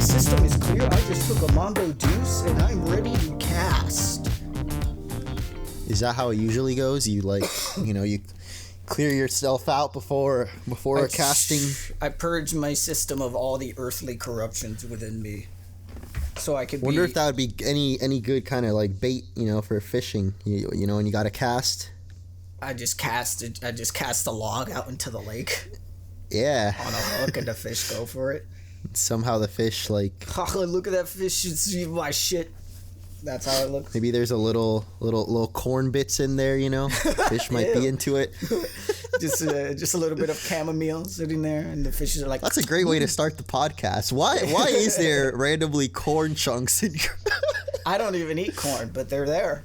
system is clear. I just took a Mondo Deuce and I'm ready to cast. Is that how it usually goes? You you clear yourself out before casting? I purge my system of all the earthly corruptions within me. So I could wonder if that would be any good kind of like bait, for fishing. You know, when you got to cast. I just cast a log out into the lake. Yeah. On a hook, and the fish go for it. Somehow the fish oh, look at that fish! It's my shit. That's how it looks. Maybe there's a little corn bits in there. Fish might be into it. just a little bit of chamomile sitting there, and the fishes are like. That's a great way to start the podcast. Why is there randomly corn chunks in your? I don't even eat corn, but they're there.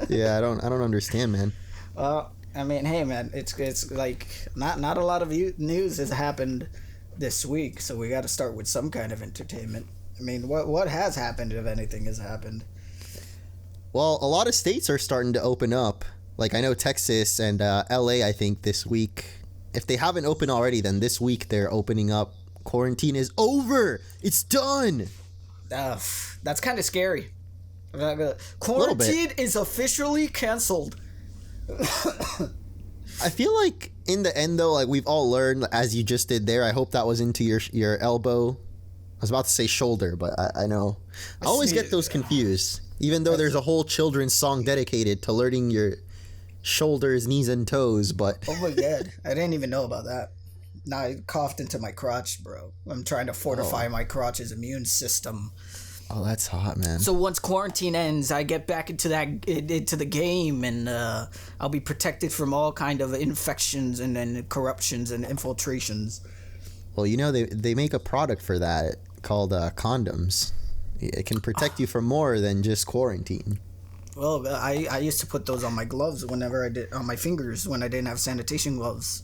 Yeah, I don't understand, man. I mean, hey, man, it's like not a lot of news has happened this week, so we got to start with some kind of entertainment. I mean, what has happened, if anything has happened? Well, a lot of states are starting to open up. Like, I know Texas and LA, I think, this week. If they haven't opened already, then this week they're opening up. Quarantine is over. It's done. That's kind of scary. Quarantine is officially canceled. I feel like in the end, though, like we've all learned, as you just did there, I hope that was into your elbow. I was about to say shoulder, but I know. I always get those confused. Even though there's a whole children's song dedicated to learning your shoulders, knees, and toes, but... Oh my god, I didn't even know about that. Now I coughed into my crotch, bro. I'm trying to fortify my crotch's immune system. Oh, that's hot, man. So once quarantine ends, I get back into the game, and I'll be protected from all kind of infections and corruptions and infiltrations. Well, they make a product for that called condoms. It can protect you from more than just quarantine. Well, I used to put those on my gloves whenever I did, on my fingers when I didn't have sanitation gloves.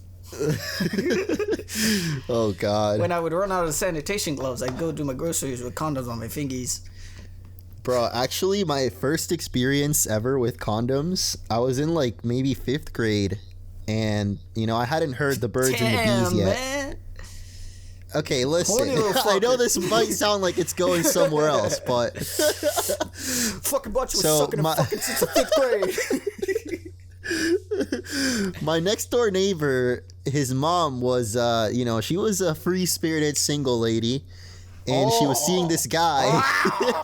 Oh God. When I would run out of sanitation gloves, I'd go do my groceries with condoms on my fingies. Bro, actually my first experience ever with condoms, I was in like maybe 5th grade, and I hadn't heard the birds and the bees yet. Man. Okay, listen. I know this might sound like it's going somewhere else, but fucking bunch was sucking fucking since the 5th grade. My next door neighbor, his mom was, she was a free-spirited single lady, and she was seeing this guy. Wow.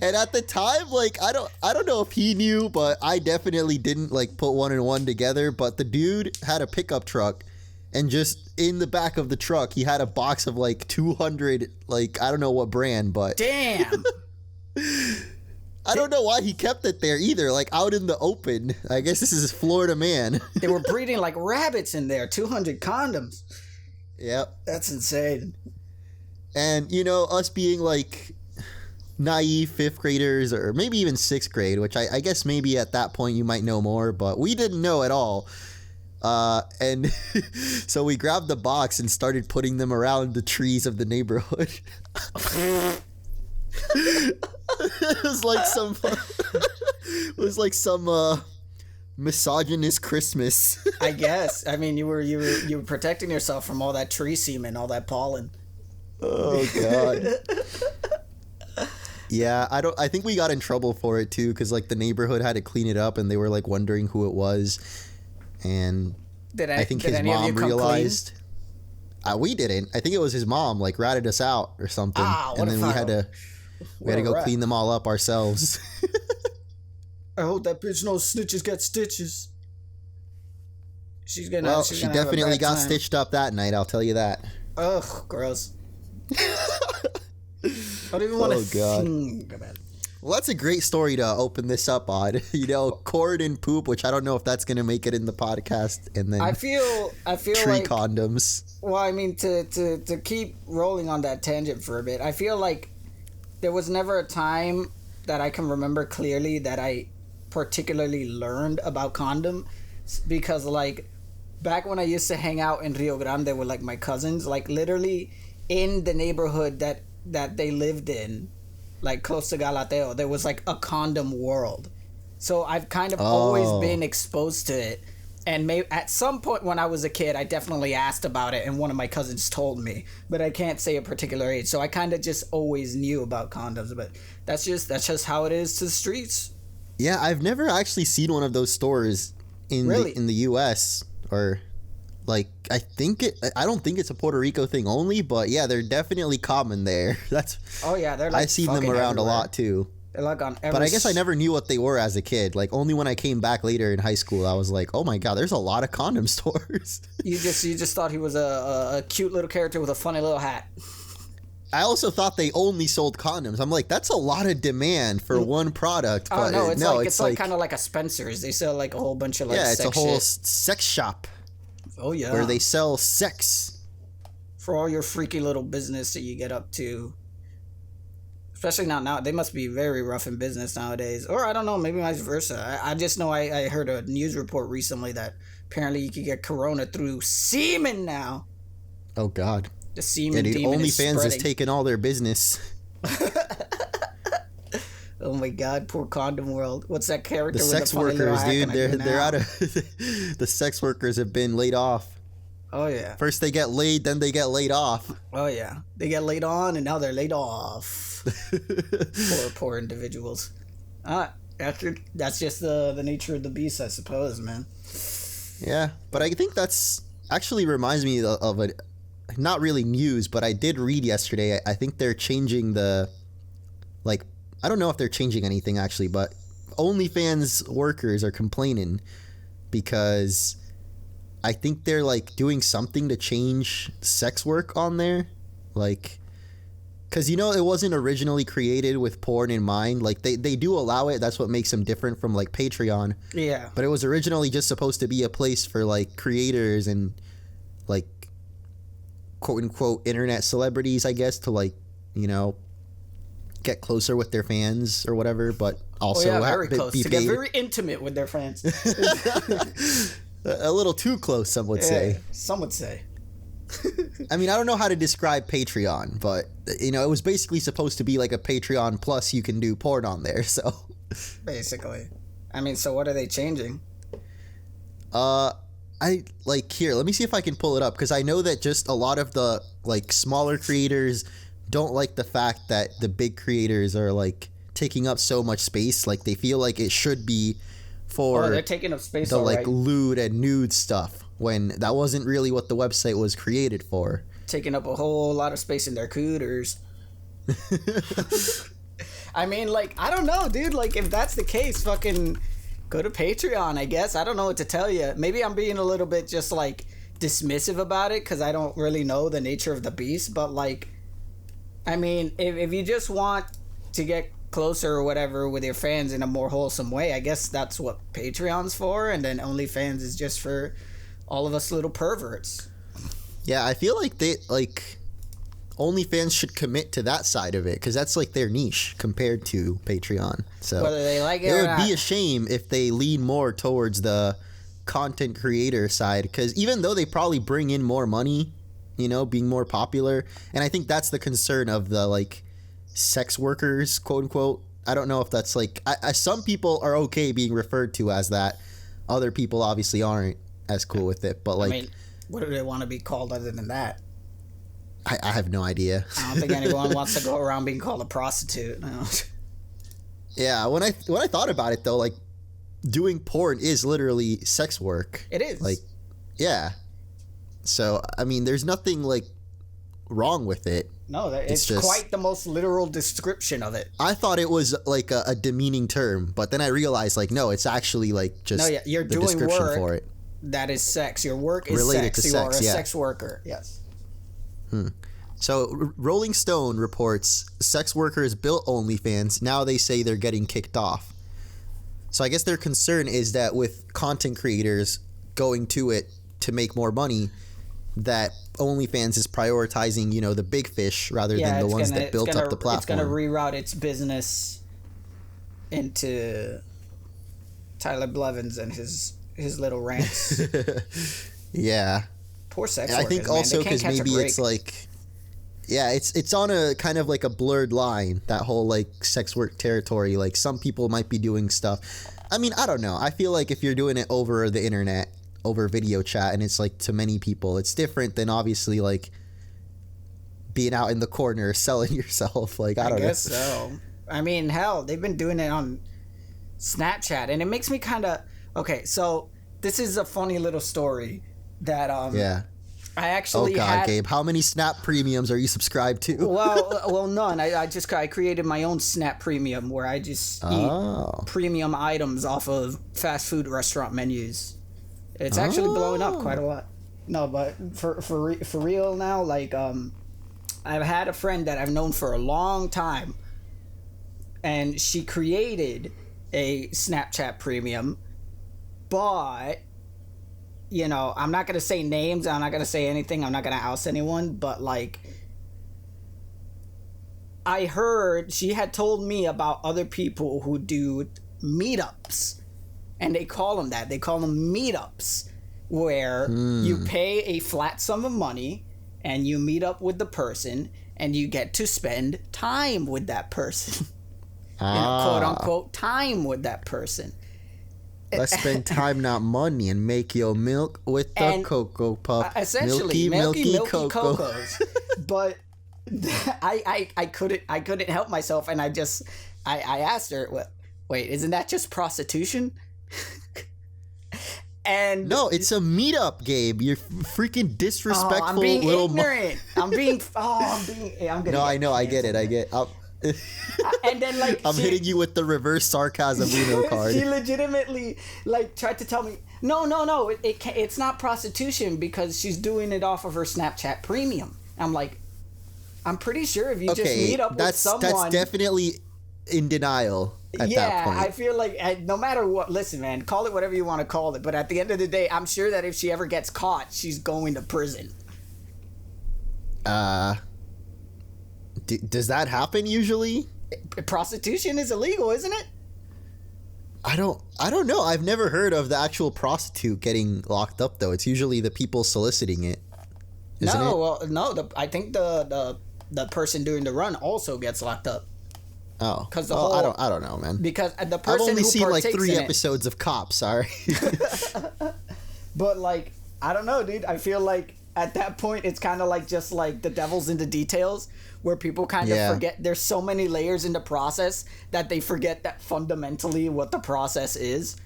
And at the time, like, I don't know if he knew, but I definitely didn't like put one and one together. But the dude had a pickup truck, and just in the back of the truck, he had a box of like 200, like, I don't know what brand, but damn. I don't know why he kept it there either, like out in the open. I guess this is Florida man. They were breeding like rabbits in there. 200 condoms. Yep. That's insane. And, us being like naive 5th graders, or maybe even 6th grade, which I guess maybe at that point you might know more, but we didn't know at all. And so we grabbed the box and started putting them around the trees of the neighborhood. It was like some misogynist Christmas. I guess. I mean, you were protecting yourself from all that tree semen, all that pollen. Oh God. Yeah, I think we got in trouble for it too, because like the neighborhood had to clean it up, and they were like wondering who it was, and I think his mom realized. We didn't. I think it was his mom, like, ratted us out or something, and then we had to go clean them all up ourselves. I hope that bitch knows snitches get stitches. She definitely got stitched up that night, I'll tell you that. Ugh, gross. I don't even want to think about it. Well, that's a great story to open this up on. Cord and poop, which I don't know if that's going to make it in the podcast. And then I feel tree like condoms. Well, I mean, to keep rolling on that tangent for a bit, I feel like there was never a time that I can remember clearly that I particularly learned about condom, because like back when I used to hang out in Rio Grande with like my cousins, like literally in the neighborhood that they lived in, like close to Galateo, there was like a condom world. So I've kind of always been exposed to it. And at some point when I was a kid, I definitely asked about it, and one of my cousins told me, but I can't say a particular age. So I kind of just always knew about condoms, but that's just how it is to the streets. Yeah, I've never actually seen one of those stores in the U.S. or like I don't think it's a Puerto Rico thing only, but yeah, they're definitely common there. They're like I've seen them around everywhere. a lot too. They're like on every. But I guess I never knew what they were as a kid. Like only when I came back later in high school, I was like, oh my god, there's a lot of condom stores. You just thought he was a cute little character with a funny little hat. I also thought they only sold condoms. I'm like, that's a lot of demand for one product. But it's like kind of like a Spencer's. They sell like a whole bunch of like it's sex a whole shit. sex shop. Oh yeah, where they sell sex for all your freaky little business that you get up to. Especially not now. They must be very rough in business nowadays. Or I don't know, maybe vice versa. I just know I heard a news report recently that apparently you could get corona through semen now. Oh, God. The semen demon is OnlyFans spreading. is taking all their business. Oh my God, poor condom world. What's that character The with sex the funny little workers, hat dude, can I do they're now? out of... The sex workers have been laid off. Oh, yeah. First they get laid, then they get laid off. Oh, yeah. They get laid on, and now they're laid off. Poor individuals. That's just the nature of the beast, I suppose, man. Yeah, but I think that's actually reminds me of a... Not really news, but I did read yesterday. I think they're changing the... Like, I don't know if they're changing anything, actually, but OnlyFans workers are complaining because... I think they're like doing something to change sex work on there, like, because it wasn't originally created with porn in mind. Like they do allow it. That's what makes them different from like Patreon. Yeah. But it was originally just supposed to be a place for like creators and like quote unquote internet celebrities, I guess, to like get closer with their fans or whatever. But also very close to get very intimate with their fans. A little too close, some would say. Some would say. I mean, I don't know how to describe Patreon, but, it was basically supposed to be like a Patreon plus you can do porn on there, so. Basically. I mean, so what are they changing? Let me see if I can pull it up, because I know that just a lot of the, like, smaller creators don't like the fact that the big creators are, like, taking up so much space. Like, they feel like it should be for they're taking up space, the like lewd and nude stuff, when that wasn't really what the website was created for. Taking up a whole lot of space in their cooters. I mean, like, I don't know, dude. Like, if that's the case, fucking go to Patreon, I guess. I don't know what to tell you. Maybe I'm being a little bit just like dismissive about it because I don't really know the nature of the beast. But like, I mean, if you just want to get closer or whatever with your fans in a more wholesome way, I guess that's what Patreon's for, and then OnlyFans is just for all of us little perverts. Yeah, I feel like OnlyFans should commit to that side of it, because that's like their niche compared to Patreon. So whether they like it or would not. be a shame if they lean more towards the content creator side, because even though they probably bring in more money, being more popular, and I think that's the concern of the like sex workers, quote unquote. I don't know if that's like some people are okay being referred to as that. Other people obviously aren't as cool with it. But like, I mean, what do they want to be called other than that? I have no idea. I don't think anyone wants to go around being called a prostitute. No. Yeah, when I thought about it though, like doing porn is literally sex work. It is. Like, yeah. So I mean, there's nothing like wrong with it. No, it's just quite the most literal description of it. I thought it was like a demeaning term, but then I realized like no, it's actually like just you're the doing description work for it. That is sex. Your work is Related sex. to You sex, are a yeah. sex worker. Yes. So Rolling Stone reports sex workers built OnlyFans. Now they say they're getting kicked off. So I guess their concern is that with content creators going to it to make more money, that OnlyFans is prioritizing, the big fish rather than the ones that built up the platform. It's going to reroute its business into Tyler Blevins and his little rants. Yeah. Poor sex I workers, think man. also because maybe it's like, yeah, it's on a kind of like a blurred line, that whole like sex work territory. Like some people might be doing stuff. I mean, I don't know. I feel like if you're doing it over the internet, over video chat, and it's like to many people. It's different than obviously like being out in the corner selling yourself. Like I don't know. guess so. I mean, hell, they've been doing it on Snapchat, and it makes me kind of okay. So this is a funny little story that I actually Gabe, how many Snap premiums are you subscribed to? well, none. I created my own Snap premium where I just eat premium items off of fast food restaurant menus. It's actually blowing up quite a lot. No, but for real now, like I've had a friend that I've known for a long time, and she created a Snapchat premium, but you know, I'm not gonna say names, I'm not gonna say anything, I'm not gonna oust anyone, but like I heard she had told me about other people who do meetups, and they call them meetups, where you pay a flat sum of money and you meet up with the person and you get to spend time with that person. You know, quote unquote time with that person. Let's spend time, not money, and make your milk with the Cocoa Puff. Essentially, milky cocos. But I couldn't help myself, and I asked her, well, wait, isn't that just prostitution? And no, it's a meetup, Gabe. You're freaking disrespectful. I'm being little ignorant. I'm gonna. No, I know. I get it. And then like I'm hitting you with the reverse sarcasm Uno card. She legitimately like tried to tell me, no, it's not prostitution because she's doing it off of her Snapchat premium. I'm like, I'm pretty sure if you just meet up with someone, that's definitely in denial at that point. I feel like no matter what, listen, man, call it whatever you want to call it, but at the end of the day, I'm sure that if she ever gets caught, she's going to prison. Does that happen usually? Prostitution is illegal, isn't it? I don't know. I've never heard of the actual prostitute getting locked up though. It's usually the people soliciting it. Isn't it? Well, no. I think the person doing the run also gets locked up. Oh, because I don't know, man. Because the person I've only who seen like 3 in episodes of Cops. Sorry, but like I don't know, dude. I feel like at that point it's kind of like just like the devil's in the details, where people kind of forget there's so many layers in the process that they forget that fundamentally what the process is.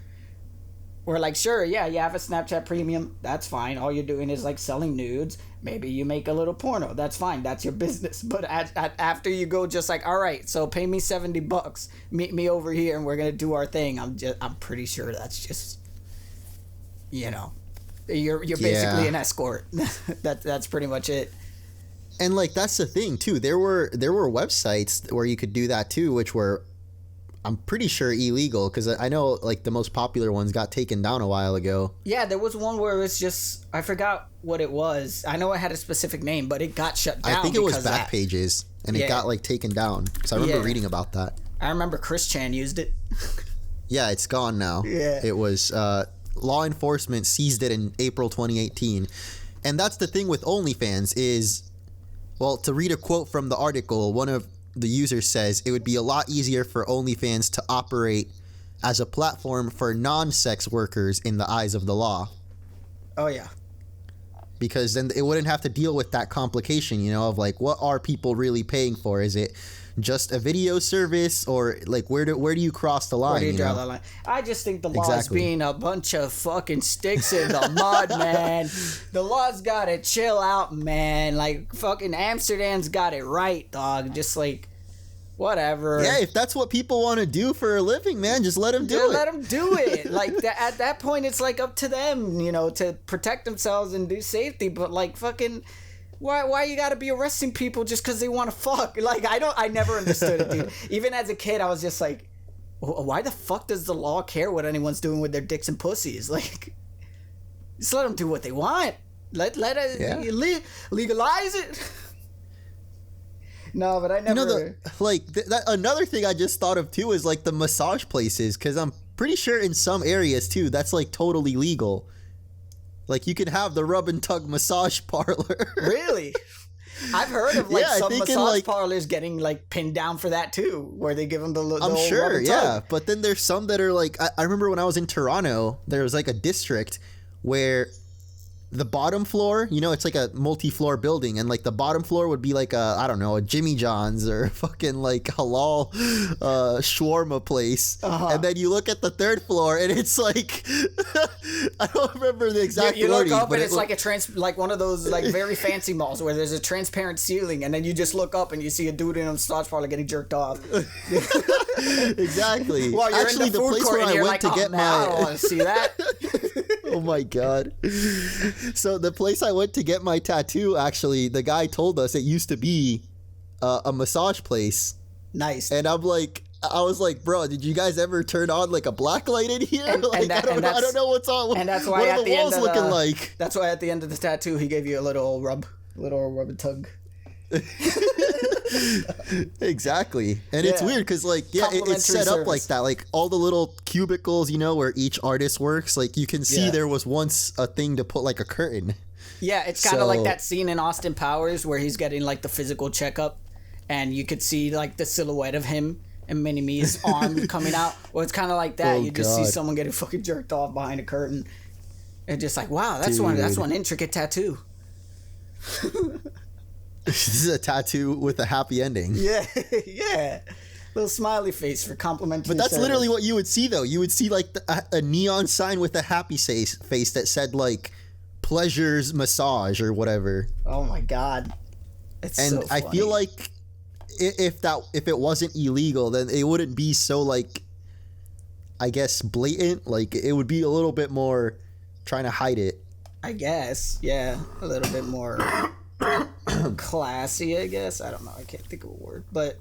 We're like, sure, yeah, you have a Snapchat premium, that's fine. All you're doing is like selling nudes. Maybe you make a little porno, that's fine, that's your business. But after you go just like, all right, so pay me $70, meet me over here and we're gonna do our thing. I'm pretty sure that's just, you know, you're basically an escort. That's pretty much it. And like that's the thing too. There were websites where you could do that too, which were, I'm pretty sure, illegal, because I know like the most popular ones got taken down a while ago. Yeah, there was one where it's just, I forgot what it was. I know it had a specific name, but it got shut down. I think it was Backpages, and it got like taken down because I remember reading about that. I remember Chris Chan used it. Yeah, it's gone now. Yeah, it was law enforcement seized it in April 2018, and that's the thing with OnlyFans is. Well, to read a quote from the article, one of the users says it would be a lot easier for OnlyFans to operate as a platform for non-sex workers in the eyes of the law. Oh, yeah. Because then it wouldn't have to deal with that complication, you know, of like, what are people really paying for? Is it just a video service, or like where do you cross the line? Where do you draw the line? I just think the law is being a bunch of fucking sticks in the mud, man. The law's gotta chill out, man. Like fucking Amsterdam's got it right, dog. Just like whatever. Yeah, if that's what people want to do for a living, man, just let them do it. Let them do it. Like at that point, it's like up to them, you know, to protect themselves and do safety. But like fucking. Why you gotta be arresting people just because they want to fuck? Like, I never understood it, dude. Even as a kid, I was just like, why the fuck does the law care what anyone's doing with their dicks and pussies? Like, just let them do what they want. Let it, legalize it. No, but I never... another thing I just thought of, too, is, like, the massage places, because I'm pretty sure in some areas, too, that's, like, totally legal. Like, you could have the rub and tug massage parlor. Really? I've heard of, like, some massage parlors getting, like, pinned down for that, too, where they give them the I'm old sure, rub and yeah. tug. But then there's some that are, like... I remember when I was in Toronto, there was, like, a district where the bottom floor, you know, it's like a multi-floor building, and like the bottom floor would be like a, I don't know, a Jimmy John's or a fucking like halal shawarma place. And then you look at the third floor and it's like I don't remember the exact you wording, look up but and it's like one of those like very fancy malls where there's a transparent ceiling, and then you just look up and you see a dude in a massage parlor getting jerked off. Exactly. Well, you're actually in the the food place court where and I you're went like, to get man, I don't my want to see that. Oh my god. So the place I went to get my tattoo, actually, the guy told us it used to be a massage place. Nice. And I was like, bro, did you guys ever turn on like a black light in here? I don't know what's on. And that's why what at are the the walls end of looking like? That's why at the end of the tattoo he gave you a little rub and tug. Exactly. And it's weird because like it's set up like that, like all the little cubicles, you know, where each artist works, like you can see there was once a thing to put like a curtain. Yeah, it's kind of like that scene in Austin Powers where he's getting like the physical checkup and you could see like the silhouette of him and Mini-Me's arm coming out. Well, it's kind of like that. You just see someone getting fucking jerked off behind a curtain and just like, wow, that's one intricate tattoo. This is a tattoo with a happy ending. Yeah, yeah. Little smiley face for complimentary. But that's service. literally what you would see, though. You would see like a neon sign with a happy face that said like "Pleasures Massage" or whatever. Oh my god! It's and so funny. I feel like if it wasn't illegal, then it wouldn't be so like, I guess, blatant. Like it would be a little bit more trying to hide it. I guess, yeah, a little bit more classy, I guess. I don't know. I can't think of a word, but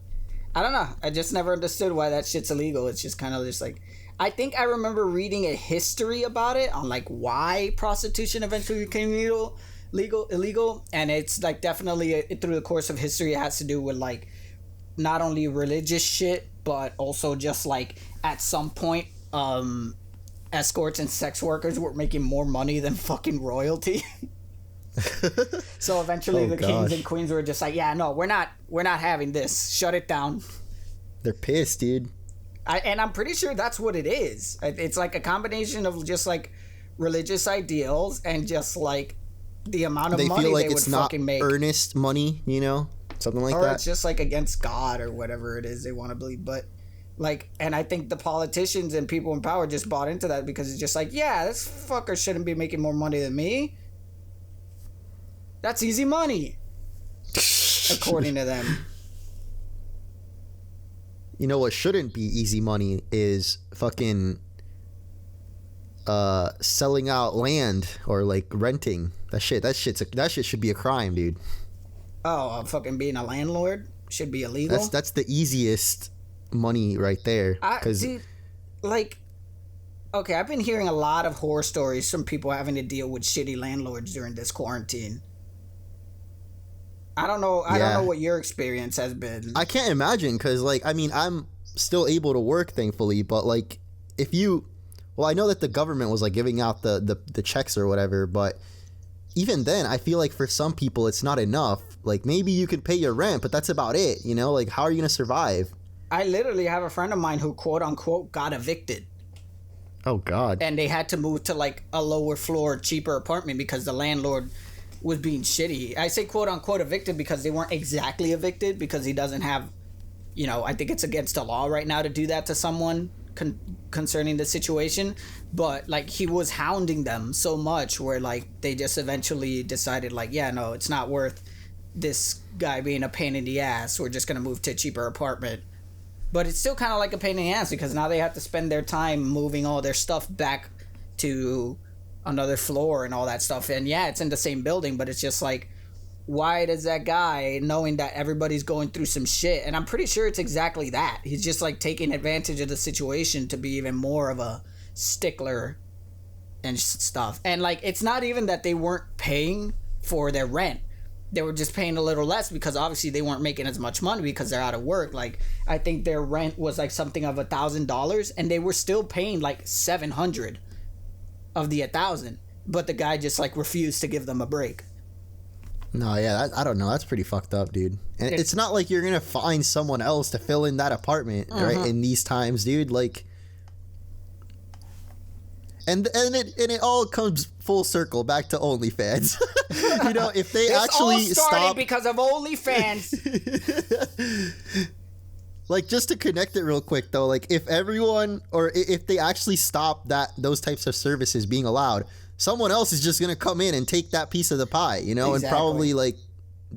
I don't know. I just never understood why that shit's illegal. It's just kind of just like, I think I remember reading a history about it on like why prostitution eventually became illegal, and it's like definitely through the course of history it has to do with like not only religious shit but also just like at some point escorts and sex workers were making more money than fucking royalty. So eventually the kings and queens were just like, yeah, no, we're not having this. Shut it down. They're pissed, dude. And I'm pretty sure that's what it is. It's like a combination of just like religious ideals and just like the amount of money they would fucking make. Earnest money, you know? Something like that. Or it's just like against God or whatever it is they want to believe. But like, and I think the politicians and people in power just bought into that because it's just like, yeah, this fucker shouldn't be making more money than me. That's easy money, according to them. You know what shouldn't be easy money is fucking selling out land or like renting. That shit should be a crime, dude. Oh, fucking being a landlord should be illegal. That's the easiest money right there. Dude, like, okay, I've been hearing a lot of horror stories from people having to deal with shitty landlords during this quarantine. I don't know what your experience has been. I can't imagine because, like, I mean, I'm still able to work, thankfully, but, like, I know that the government was, like, giving out the checks or whatever, but even then, I feel like for some people, it's not enough. Like, maybe you could pay your rent, but that's about it, you know? Like, how are you going to survive? I literally have a friend of mine who, quote-unquote, got evicted. Oh, God. And they had to move to, like, a lower floor, cheaper apartment because the landlord was being shitty. I say quote unquote evicted because they weren't exactly evicted because he doesn't have, you know, I think it's against the law right now to do that to someone concerning the situation, but like he was hounding them so much where like they just eventually decided like, yeah, no, it's not worth this guy being a pain in the ass. We're just gonna move to a cheaper apartment. But it's still kind of like a pain in the ass because now they have to spend their time moving all their stuff back to another floor and all that stuff. And yeah, it's in the same building, but it's just like, why does that guy, knowing that everybody's going through some shit, and I'm pretty sure it's exactly that, he's just like taking advantage of the situation to be even more of a stickler and stuff. And like, it's not even that they weren't paying for their rent, they were just paying a little less because obviously they weren't making as much money because they're out of work. Like, I think their rent was like something of $1,000 and they were still paying like $700 of the 1,000, but the guy just like refused to give them a break. No, yeah, I don't know. That's pretty fucked up, dude. And it's not like you're gonna find someone else to fill in that apartment, right? In these times, dude. Like, And it all comes full circle back to OnlyFans. If they this actually all started stop because of OnlyFans. Like, just to connect it real quick though, like if everyone or if they actually stop those types of services being allowed, someone else is just gonna come in and take that piece of the pie, and probably like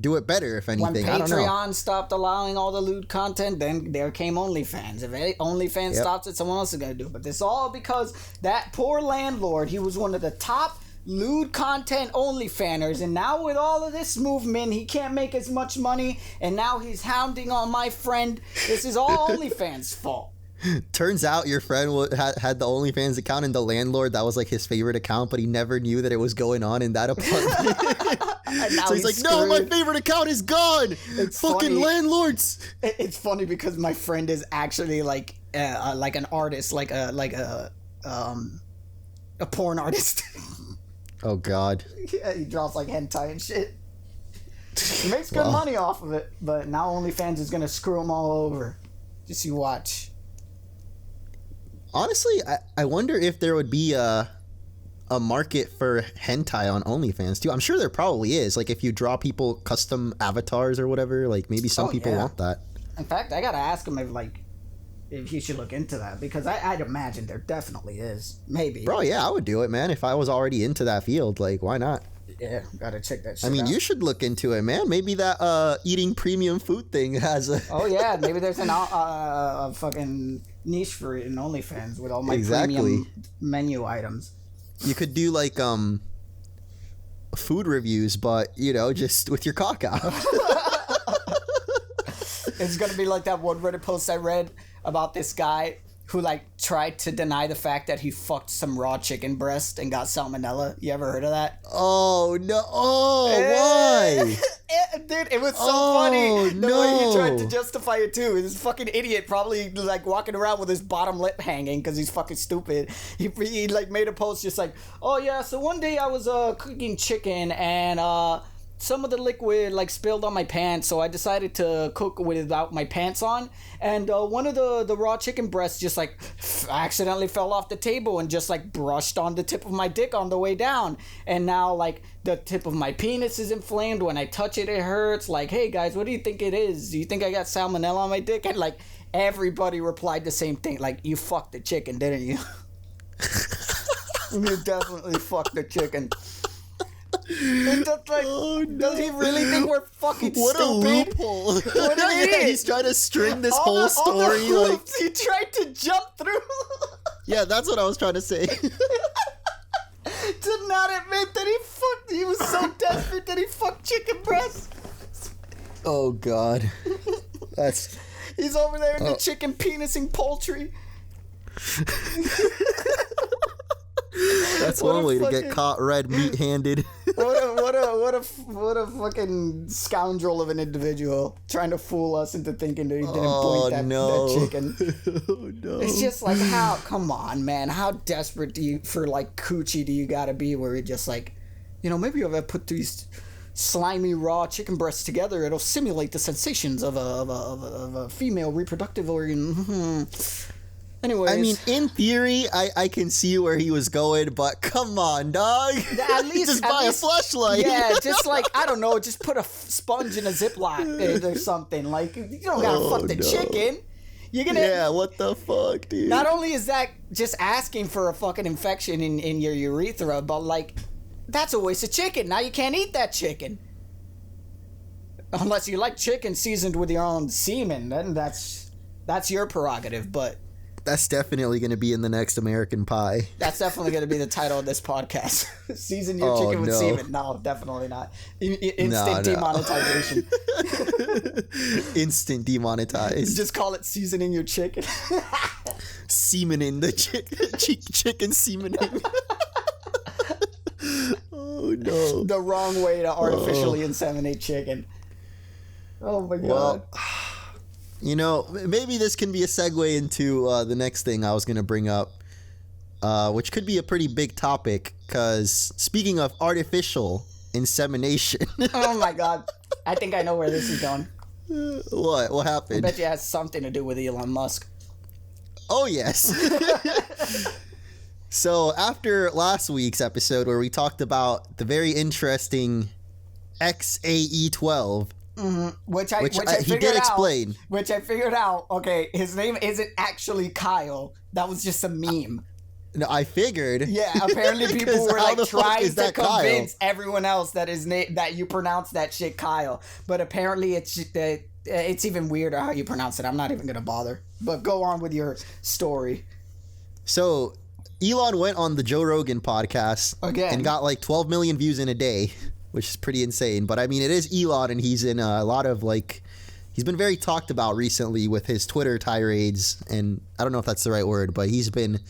do it better, if anything. When I don't know. Patreon stopped allowing all the lewd content, then there came OnlyFans. If OnlyFans stops it, someone else is going to do it. But this all because that poor landlord, he was one of the top lewd content OnlyFanners, and now with all of this movement, he can't make as much money, and now he's hounding on my friend. This is all OnlyFans' fault. Turns out your friend had the OnlyFans account, and the landlord, that was like his favorite account, but he never knew that it was going on in that apartment. So he's like, screwed. no, my favorite account is gone. It's fucking funny. Landlords. It's funny because my friend is actually like an artist, like a porn artist. Oh God. Yeah, he draws like hentai and shit. He makes good money off of it, but now OnlyFans is gonna screw him all over. Just you watch. Honestly, I wonder if there would be a market for hentai on OnlyFans too. I'm sure there probably is. Like if you draw people custom avatars or whatever, like maybe some people want that. In fact, I gotta ask him if he should look into that, because I'd imagine there definitely is. Maybe. Bro, yeah, I would do it, man. If I was already into that field, like why not? Yeah, gotta check that shit out. You should look into it, man. Maybe that eating premium food thing has a... Oh yeah, maybe there's a fucking niche for it in OnlyFans with all my premium menu items. You could do like food reviews, but just with your cock out. It's gonna be like that one Reddit post I read about this guy who like tried to deny the fact that he fucked some raw chicken breast and got salmonella. You ever heard of that? Oh no! Oh, why? Dude, it was so funny the way he tried to justify it too. This fucking idiot probably like walking around with his bottom lip hanging because he's fucking stupid. He like made a post just like, oh yeah, so one day I was cooking chicken and some of the liquid like spilled on my pants, so I decided to cook without my pants on, and one of the raw chicken breasts just like accidentally fell off the table and just like brushed on the tip of my dick on the way down, and now like the tip of my penis is inflamed. When I touch it, it hurts. Like, hey guys, what do you think it is? Do you think I got salmonella on my dick? And like everybody replied the same thing, like, you fucked the chicken, didn't you? You definitely fucked the chicken. It's just like, does he really think we're fucking what stupid? A loophole. What an idiot. He's trying to string this All whole story. the hoops he tried to jump through. Yeah, that's what I was trying to say. To not admit that he was so desperate that he fucked chicken breast. Oh God. He's over there in the chicken penising poultry. That's one way to get caught red meat handed. What a fucking scoundrel of an individual trying to fool us into thinking that he didn't point that chicken. Oh no. It's just like, how, come on, man, how desperate for like coochie do you gotta be where you're just like, maybe if I put these slimy raw chicken breasts together, it'll simulate the sensations of a female reproductive organ. Anyways, in theory, I can see where he was going, but come on, dog. At least just buy a flashlight. Yeah, just like, I don't know, just put a sponge in a Ziploc or something. Like, you don't gotta fuck the chicken. You're gonna. Yeah, what the fuck, dude? Not only is that just asking for a fucking infection in your urethra, but like, that's a waste of chicken. Now you can't eat that chicken. Unless you like chicken seasoned with your own semen, then that's your prerogative, but. That's definitely going to be in the next American Pie. That's definitely going to be the title of this podcast. Season your chicken with semen. No, definitely not. Instant demonetization. Instant demonetized. Just call it seasoning your chicken. Semening the chicken semening. Oh no. The wrong way to artificially inseminate chicken. Oh my god. Well, maybe this can be a segue into the next thing I was going to bring up, which could be a pretty big topic, because speaking of artificial insemination. Oh my god. I think I know where this is going. What? What happened? I bet you it has something to do with Elon Musk. Oh, yes. So after last week's episode where we talked about the very interesting XAE12, which I he figured did out, explain. Which I figured out. Okay, his name isn't actually Kyle. That was just a meme. No, I figured. Yeah, apparently people were like trying to convince Kyle? everyone else that his name, that you pronounce that shit Kyle. But apparently it's even weirder how you pronounce it. I'm not even gonna bother. But go on with your story. So Elon went on the Joe Rogan podcast again and got like 12 million views in a day, which is pretty insane. But I mean, it is Elon, and he's in a lot of like, he's been very talked about recently with his Twitter tirades, and I don't know if that's the right word, but he's been,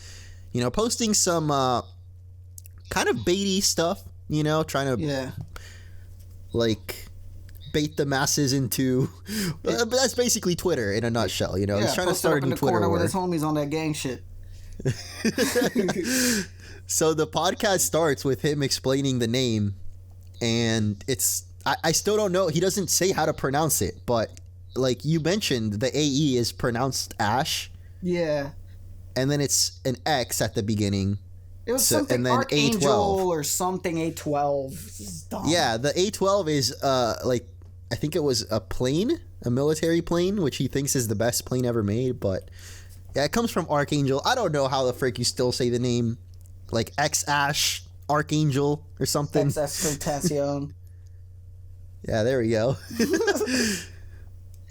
you know, posting some kind of baity stuff, you know, trying to like bait the masses into. But that's basically Twitter in a nutshell, you know. He's trying to start a new Twitter war with his homies on that gang shit. So the podcast starts with him explaining the name, and it's I still don't know. He doesn't say how to pronounce it, but like you mentioned, the AE is pronounced Ash. Yeah. And then it's an X at the beginning. It was something and then Archangel A12 or something A12. Yeah, the A12 is like, I think it was a plane, a military plane, which he thinks is the best plane ever made, but yeah, it comes from Archangel. I don't know how the frick you still say the name, like X Ash Archangel or something. X Astrontacion. Yeah, there we go.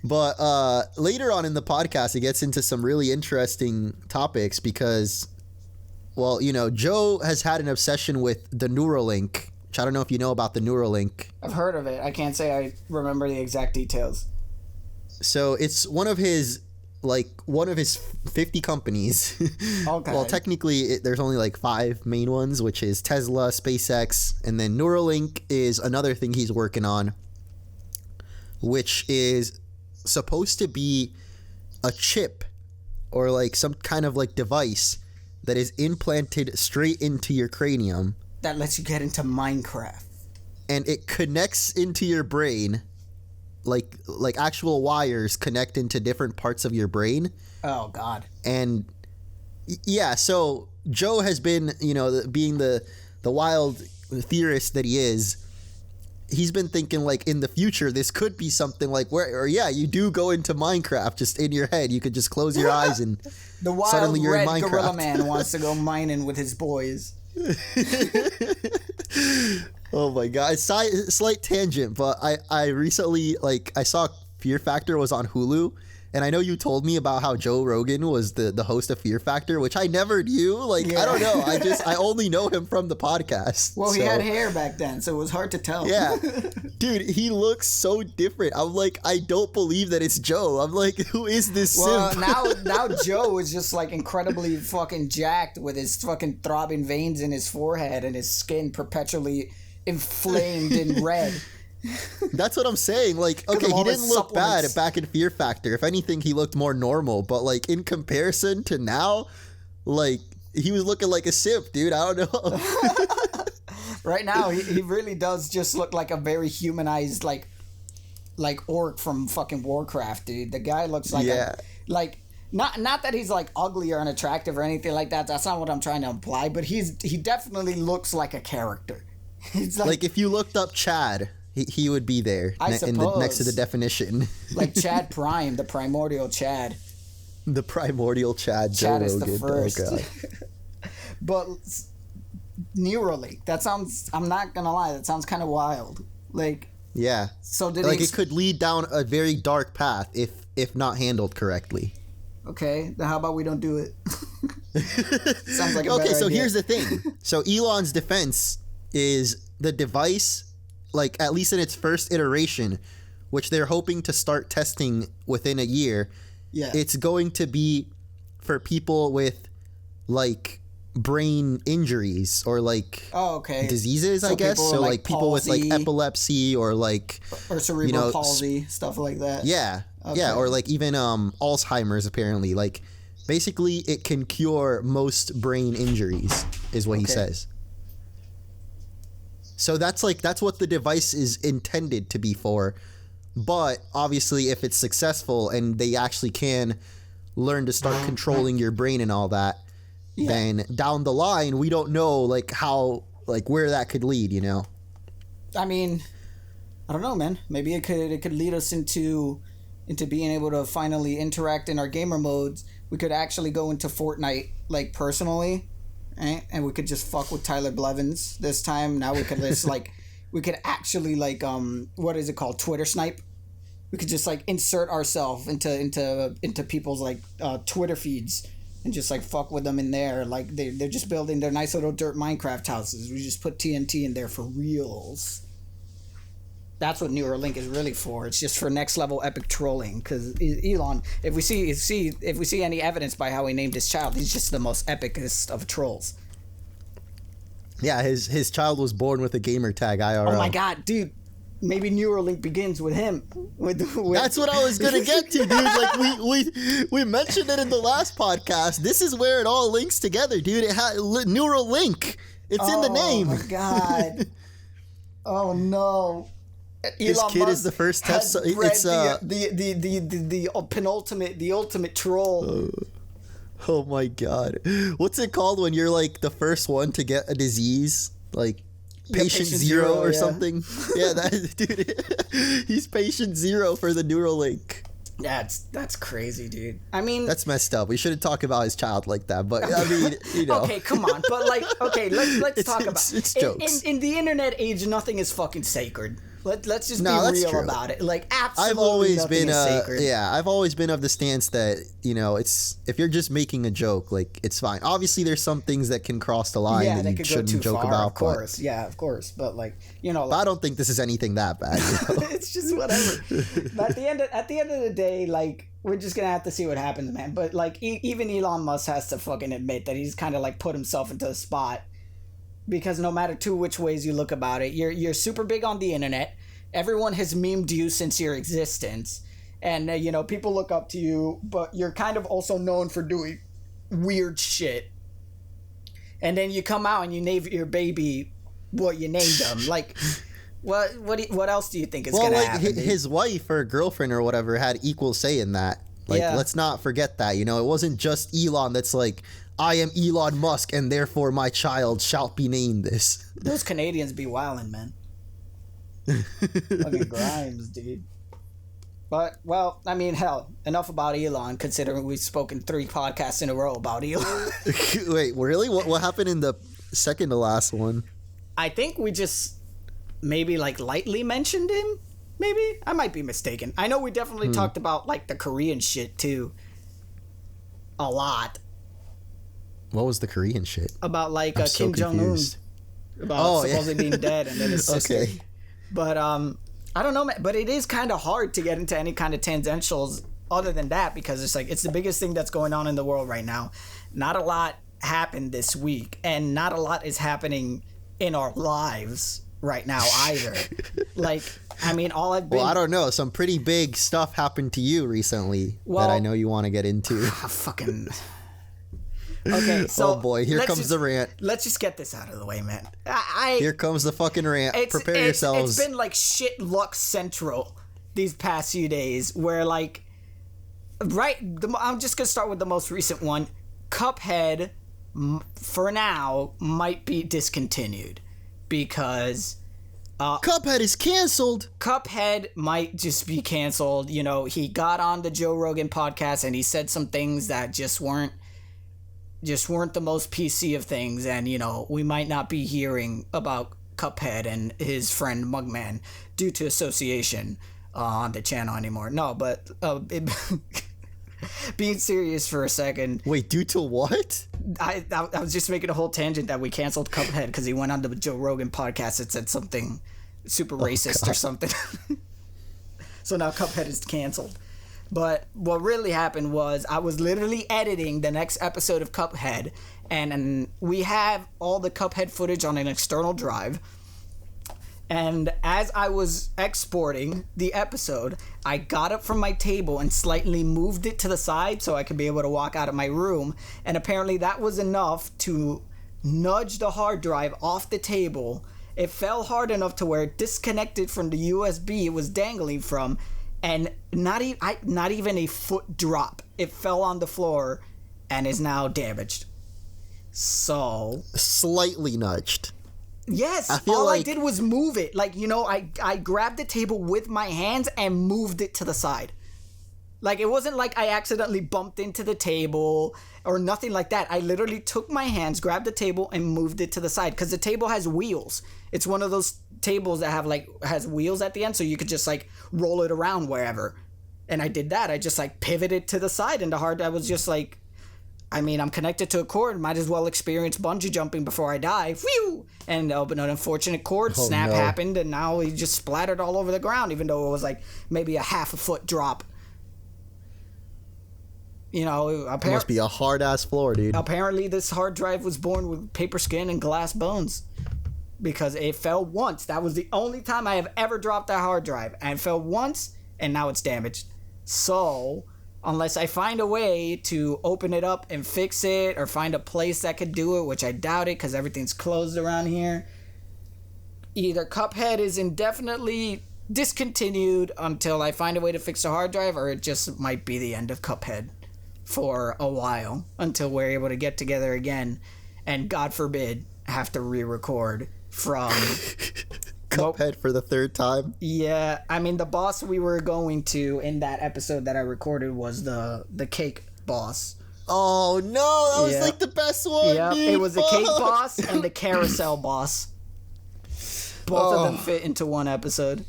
But later on in the podcast, it gets into some really interesting topics because, well, you know, Joe has had an obsession with the Neuralink, which I don't know if you know about the Neuralink. I've heard of it. I can't say I remember the exact details. So it's one of his 50 companies. Okay. Well, technically, there's only like 5 main ones, which is Tesla, SpaceX, and then Neuralink is another thing he's working on, which is supposed to be a chip or like some kind of like device that is implanted straight into your cranium that lets you get into Minecraft, and it connects into your brain, like actual wires connect into different parts of your brain. Oh god. And yeah, so Joe has been, you know, being the wild theorist that he is, he's been thinking like in the future this could be something like where you do go into Minecraft just in your head. You could just close your eyes and the wild suddenly you're red in Minecraft. gorilla man wants to go mining with his boys. Oh my god, slight tangent, but I recently, like, I saw Fear Factor was on Hulu, and I know you told me about how Joe Rogan was the host of Fear Factor, which I never knew. Like, yeah. I don't know. I only know him from the podcast. Well, he had hair back then, so it was hard to tell. Yeah. Dude, he looks so different. I'm like, I don't believe that it's Joe. I'm like, who is this simp? now Joe is just like incredibly fucking jacked with his fucking throbbing veins in his forehead and his skin perpetually inflamed and red. That's what I'm saying. Like, okay, he didn't look bad back in Fear Factor. If anything, he looked more normal. But like in comparison to now, like he was looking like a simp, dude. I don't know. Right now, he really does just look like a very humanized like orc from fucking Warcraft, dude. The guy looks like not that he's like ugly or unattractive or anything like that. That's not what I'm trying to imply. But he definitely looks like a character. He's like if you looked up Chad. He would be there next to the definition. Like Chad Prime, the primordial Chad. The primordial Chad. Chad Joe is Rogan. the first. Oh, God. But Neuralink, that sounds, I'm not going to lie, that sounds kind of wild. Like, yeah. So it could lead down a very dark path if not handled correctly. Okay, then how about we don't do it? Sounds like a better so idea. Here's the thing. So Elon's defense is the device, like at least in its first iteration, which they're hoping to start testing within a year. Yeah. It's going to be for people with like brain injuries or like diseases, so I guess. So like people with like epilepsy or like cerebral palsy, stuff like that. Yeah. Okay. Yeah, or like even Alzheimer's apparently. Like basically it can cure most brain injuries is what he says. So that's what the device is intended to be for. But obviously if it's successful and they actually can learn to start controlling your brain and all that, then down the line we don't know like how like where that could lead, you know. I mean, I don't know, man. Maybe it could lead us into being able to finally interact in our gamer modes. We could actually go into Fortnite like personally, right? And we could just fuck with Tyler Blevins this time. Now we could just like we could actually like what is it called? Twitter snipe. We could just like insert ourselves into people's like Twitter feeds and just like fuck with them in there. Like they're just building their nice little dirt Minecraft houses. We just put TNT in there for reals. That's what Neuralink is really for. It's just for next level epic trolling. Because Elon, if we see any evidence by how he named his child, he's just the most epicest of trolls. Yeah, his child was born with a gamer tag IRL. Oh my god, dude. Maybe Neuralink begins with him. That's what I was gonna get to, dude. Like we mentioned it in the last podcast. This is where it all links together, dude. It had Neuralink. It's in the name. Oh my god. Oh no. This Elon kid Musk is the first test. It's the ultimate troll. Oh my god. What's it called when you're like the first one to get a disease? Like patient zero or something? Yeah, that dude. He's patient zero for the Neuralink. That's crazy, dude. I mean, that's messed up. We shouldn't talk about his child like that, but I mean, you know. Okay, come on. But like, okay, let's talk about it's jokes. In the internet age, nothing is fucking sacred. Let's just be real about it. Like, absolutely nothing is sacred. I've always been of the stance that, you know, it's if you're just making a joke, like, it's fine. Obviously, there's some things that can cross the line that you shouldn't joke about. Of course, of course. But like, you know, but I don't think this is anything that bad. You know? It's just whatever. But at the end of the day, like, we're just gonna have to see what happens, man. But like, even Elon Musk has to fucking admit that he's kind of like put himself into a spot. Because no matter which ways you look about it, you're super big on the internet. Everyone has memed you since your existence. And, you know, people look up to you, but you're kind of also known for doing weird shit. And then you come out and you name your baby what you named them. Like, what else do you think is going to happen? His wife or girlfriend or whatever had equal say in that. Like, let's not forget that. You know, it wasn't just Elon that's like, I am Elon Musk, and therefore my child shall be named this. Those Canadians be wildin', man. Fucking Grimes, dude. But, well, I mean, hell, enough about Elon, considering we've spoken 3 podcasts in a row about Elon. Wait, really? What happened in the second to last one? I think we just maybe, like, lightly mentioned him. Maybe? I might be mistaken. I know we definitely talked about, like, the Korean shit, too. A lot. What was the Korean shit? About, like, Kim Jong-un. About supposedly being dead and then his sister. Okay. But, I don't know, man. But it is kind of hard to get into any kind of tangentials other than that because it's like, it's the biggest thing that's going on in the world right now. Not a lot happened this week, and not a lot is happening in our lives right now either. Like, I mean, all I've been... Well, I don't know. Some pretty big stuff happened to you recently that I know you want to get into. Fucking... Okay, so... Oh boy, here comes the rant. Let's just get this out of the way, man. Here comes the fucking rant. Prepare yourselves. It's been like shit luck central these past few days where like... I'm just going to start with the most recent one. Cuphead, for now, might be discontinued because... Cuphead is canceled. Cuphead might just be canceled. You know, he got on the Joe Rogan podcast and he said some things that just weren't the most PC of things, and you know, we might not be hearing about Cuphead and his friend Mugman due to association on the channel anymore. No, but being serious for a second. Wait, due to what? I was just making a whole tangent that we canceled Cuphead because he went on the Joe Rogan podcast and said something super racist or something. So now Cuphead is canceled. But what really happened was I was literally editing the next episode of Cuphead, and we have all the Cuphead footage on an external drive. And as I was exporting the episode, I got up from my table and slightly moved it to the side so I could be able to walk out of my room. And apparently that was enough to nudge the hard drive off the table. It fell hard enough to where it disconnected from the USB it was dangling from. And not even a foot drop. It fell on the floor and is now damaged. So slightly nudged. Yes, I did was move it. Like, you know, I grabbed the table with my hands and moved it to the side. Like, it wasn't like I accidentally bumped into the table or nothing like that. I literally took my hands, grabbed the table, and moved it to the side. Because the table has wheels. It's one of those tables that has wheels at the end, so you could just, like, roll it around wherever. And I did that. I just, like, pivoted to the side, and I was just like, I mean, I'm connected to a cord. Might as well experience bungee jumping before I die. Phew! And an unfortunate cord snap happened, and now he just splattered all over the ground, even though it was, like, maybe a half a foot drop. You know, it must be a hard-ass floor, dude. Apparently, this hard drive was born with paper skin and glass bones. Because it fell once. That was the only time I have ever dropped that hard drive. And it fell once, and now it's damaged. So, unless I find a way to open it up and fix it, or find a place that could do it, which I doubt it, because everything's closed around here, either Cuphead is indefinitely discontinued until I find a way to fix the hard drive, or it just might be the end of Cuphead for a while until we're able to get together again and, God forbid, have to re-record from Cuphead for the third time. Yeah, I mean, the boss we were going to in that episode that I recorded was the cake boss. Oh no, that was like the best one. Yeah, it was the cake boss and the carousel boss. Both of them fit into one episode.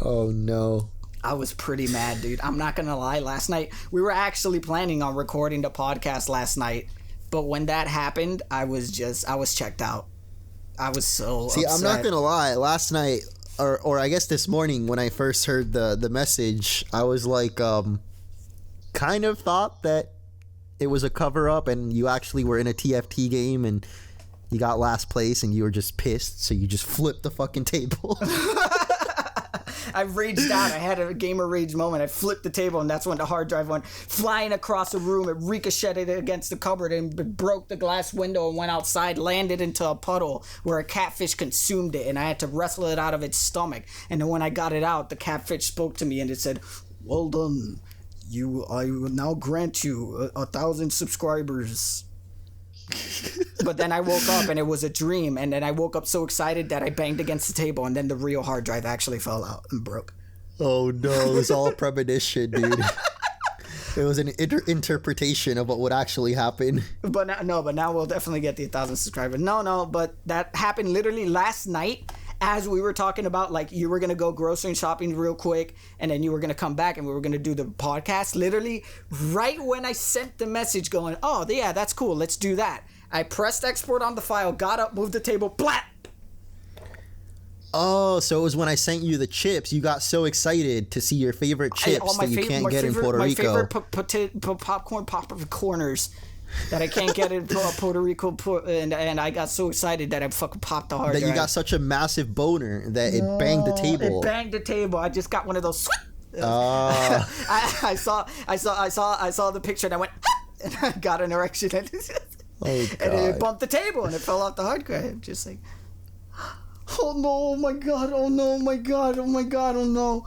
Oh no. I was pretty mad, dude. I'm not gonna lie. Last night, we were actually planning on recording the podcast last night, but when that happened, I was checked out. I was so upset. I'm not gonna lie. Last night, or I guess this morning, when I first heard the message, I was like, kind of thought that it was a cover up, and you actually were in a TFT game, and you got last place, and you were just pissed, so you just flipped the fucking table. I raged out. I had a gamer rage moment. I flipped the table, and that's when the hard drive went flying across the room. It ricocheted against the cupboard and broke the glass window and went outside, landed into a puddle where a catfish consumed it, and I had to wrestle it out of its stomach. And then when I got it out, the catfish spoke to me, and it said, "Well done. I will now grant you 1,000 subscribers." But then I woke up and it was a dream, and then I woke up so excited that I banged against the table, and then the real hard drive actually fell out and broke. Oh no, it was all a premonition, dude. It was an interpretation of what would actually happen. But now we'll definitely get the 1,000 subscribers. But that happened literally last night as we were talking about, like, you were going to go grocery shopping real quick, and then you were going to come back and we were going to do the podcast. Literally right when I sent the message going, oh yeah, that's cool, let's do that, I pressed export on the file, got up, moved the table, blat. Oh, so it was when I sent you the chips. You got so excited to see your favorite chips that you can't get in Puerto Rico. My favorite popcorn corners that I can't get in Puerto Rico, and I got so excited that I fucking popped the hard drive. That you got such a massive boner that it banged the table. It banged the table. I just got one of those. I saw the picture and I went, and I got an erection, and it bumped the table and it fell off the hard drive. Just like, oh no, oh my god, oh no, oh my god, oh my god, oh no.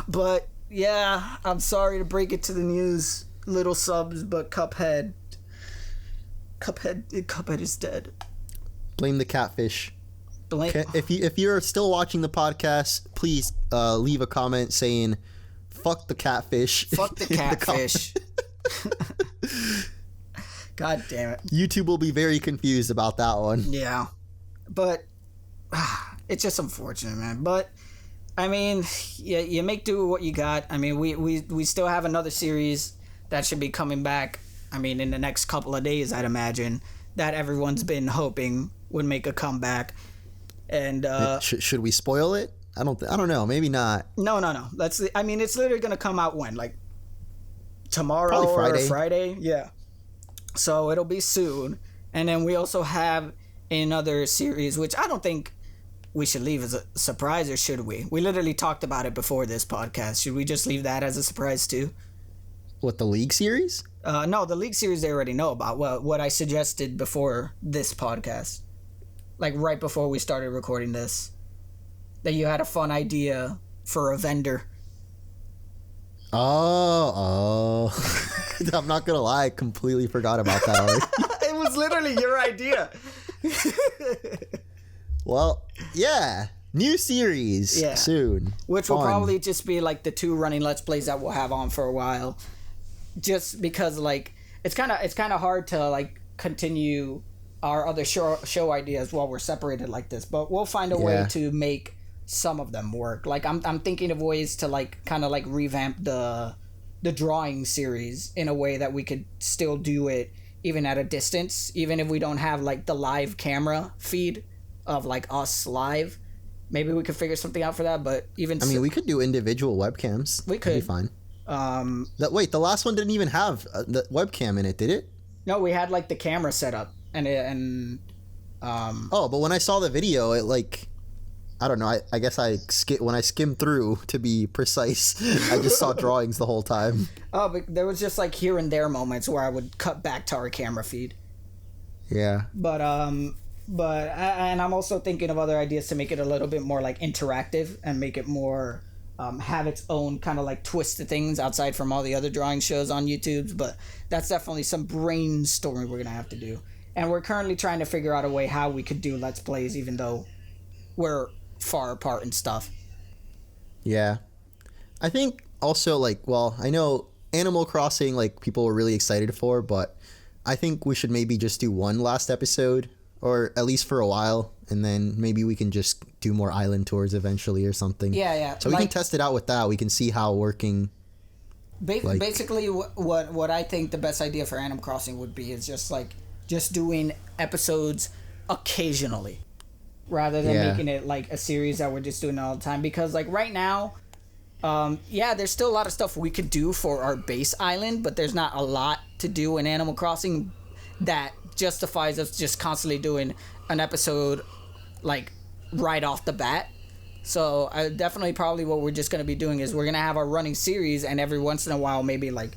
But yeah, I'm sorry to break it to the news, little subs, but Cuphead is dead. Blame the catfish. If you're still watching the podcast, please leave a comment saying fuck the catfish. Fuck the catfish. God damn it. YouTube will be very confused about that one. Yeah. But it's just unfortunate, man. But I mean, you make do with what you got. I mean, we still have another series that should be coming back, I mean, in the next couple of days, I'd imagine, that everyone's been hoping would make a comeback. And should we spoil it? I don't know. Maybe not. No. I mean, it's literally gonna come out when, like, tomorrow or Friday. Yeah. So it'll be soon. And then we also have another series, which I don't think we should leave as a surprise, or should we? We literally talked about it before this podcast. Should we just leave that as a surprise too? What, the League series? No, the League series they already know about. What I suggested before this podcast. Like right before we started recording this. That you had a fun idea for a vendor. Oh. I'm not gonna lie, I completely forgot about that already. It was literally your idea. Well, yeah. New series soon. Which will probably just be like the 2 running Let's Plays that we'll have on for a while. Just because like it's kind of hard to like continue our other show ideas while we're separated like this, but we'll find a way to make some of them work. Like I'm thinking of ways to like kind of like revamp the drawing series in a way that we could still do it even at a distance, even if we don't have like the live camera feed of like us live. Maybe we could figure something out for that, but even I mean, we could do individual webcams. We could. That'd be fine. The last one didn't even have the webcam in it, did it? No, we had like the camera set up but when I saw the video, it like, I don't know, I guess when I skimmed through, to be precise, I just saw drawings the whole time. Oh, but there was just like here and there moments where I would cut back to our camera feed. Yeah. But I'm also thinking of other ideas to make it a little bit more like interactive and make it more have its own kind of like twist to things outside from all the other drawing shows on YouTube. But that's definitely some brainstorming we're gonna have to do, and we're currently trying to figure out a way how we could do Let's Plays even though we're far apart and stuff. Yeah, I think also like, well, I know Animal Crossing like people were really excited for, but I think we should maybe just do one last episode, or at least for a while, and then maybe we can just do more island tours eventually or something. Yeah. So we can test it out with that. We can see how working. Basically, what I think the best idea for Animal Crossing would be is just doing episodes occasionally, rather than making it like a series that we're just doing all the time. Because like right now, there's still a lot of stuff we could do for our base island, but there's not a lot to do in Animal Crossing that justifies us just constantly doing an episode like right off the bat. So I definitely probably what we're just going to be doing is we're going to have our running series, and every once in a while maybe like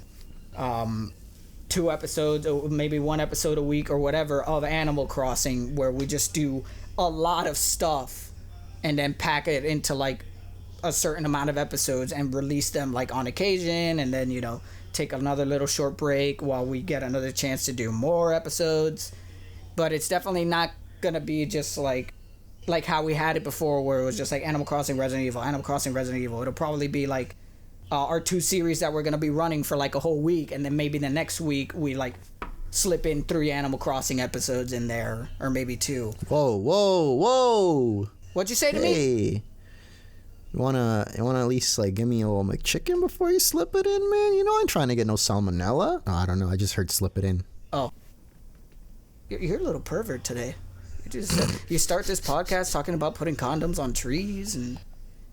2 episodes or maybe 1 episode a week or whatever of Animal Crossing, where we just do a lot of stuff and then pack it into like a certain amount of episodes and release them like on occasion, and then take another little short break while we get another chance to do more episodes. But it's definitely not gonna be just like how we had it before, where it was just like Animal Crossing Resident Evil. It'll probably be like our 2 series that we're gonna be running for like a whole week, and then maybe the next week we like slip in 3 Animal Crossing episodes in there, or maybe 2. Whoa. What'd you say to me? You wanna at least like give me a little McChicken before you slip it in, man? You know I ain't trying to get no salmonella. Oh, I don't know. I just heard slip it in. Oh, you're a little pervert today. You start this podcast talking about putting condoms on trees and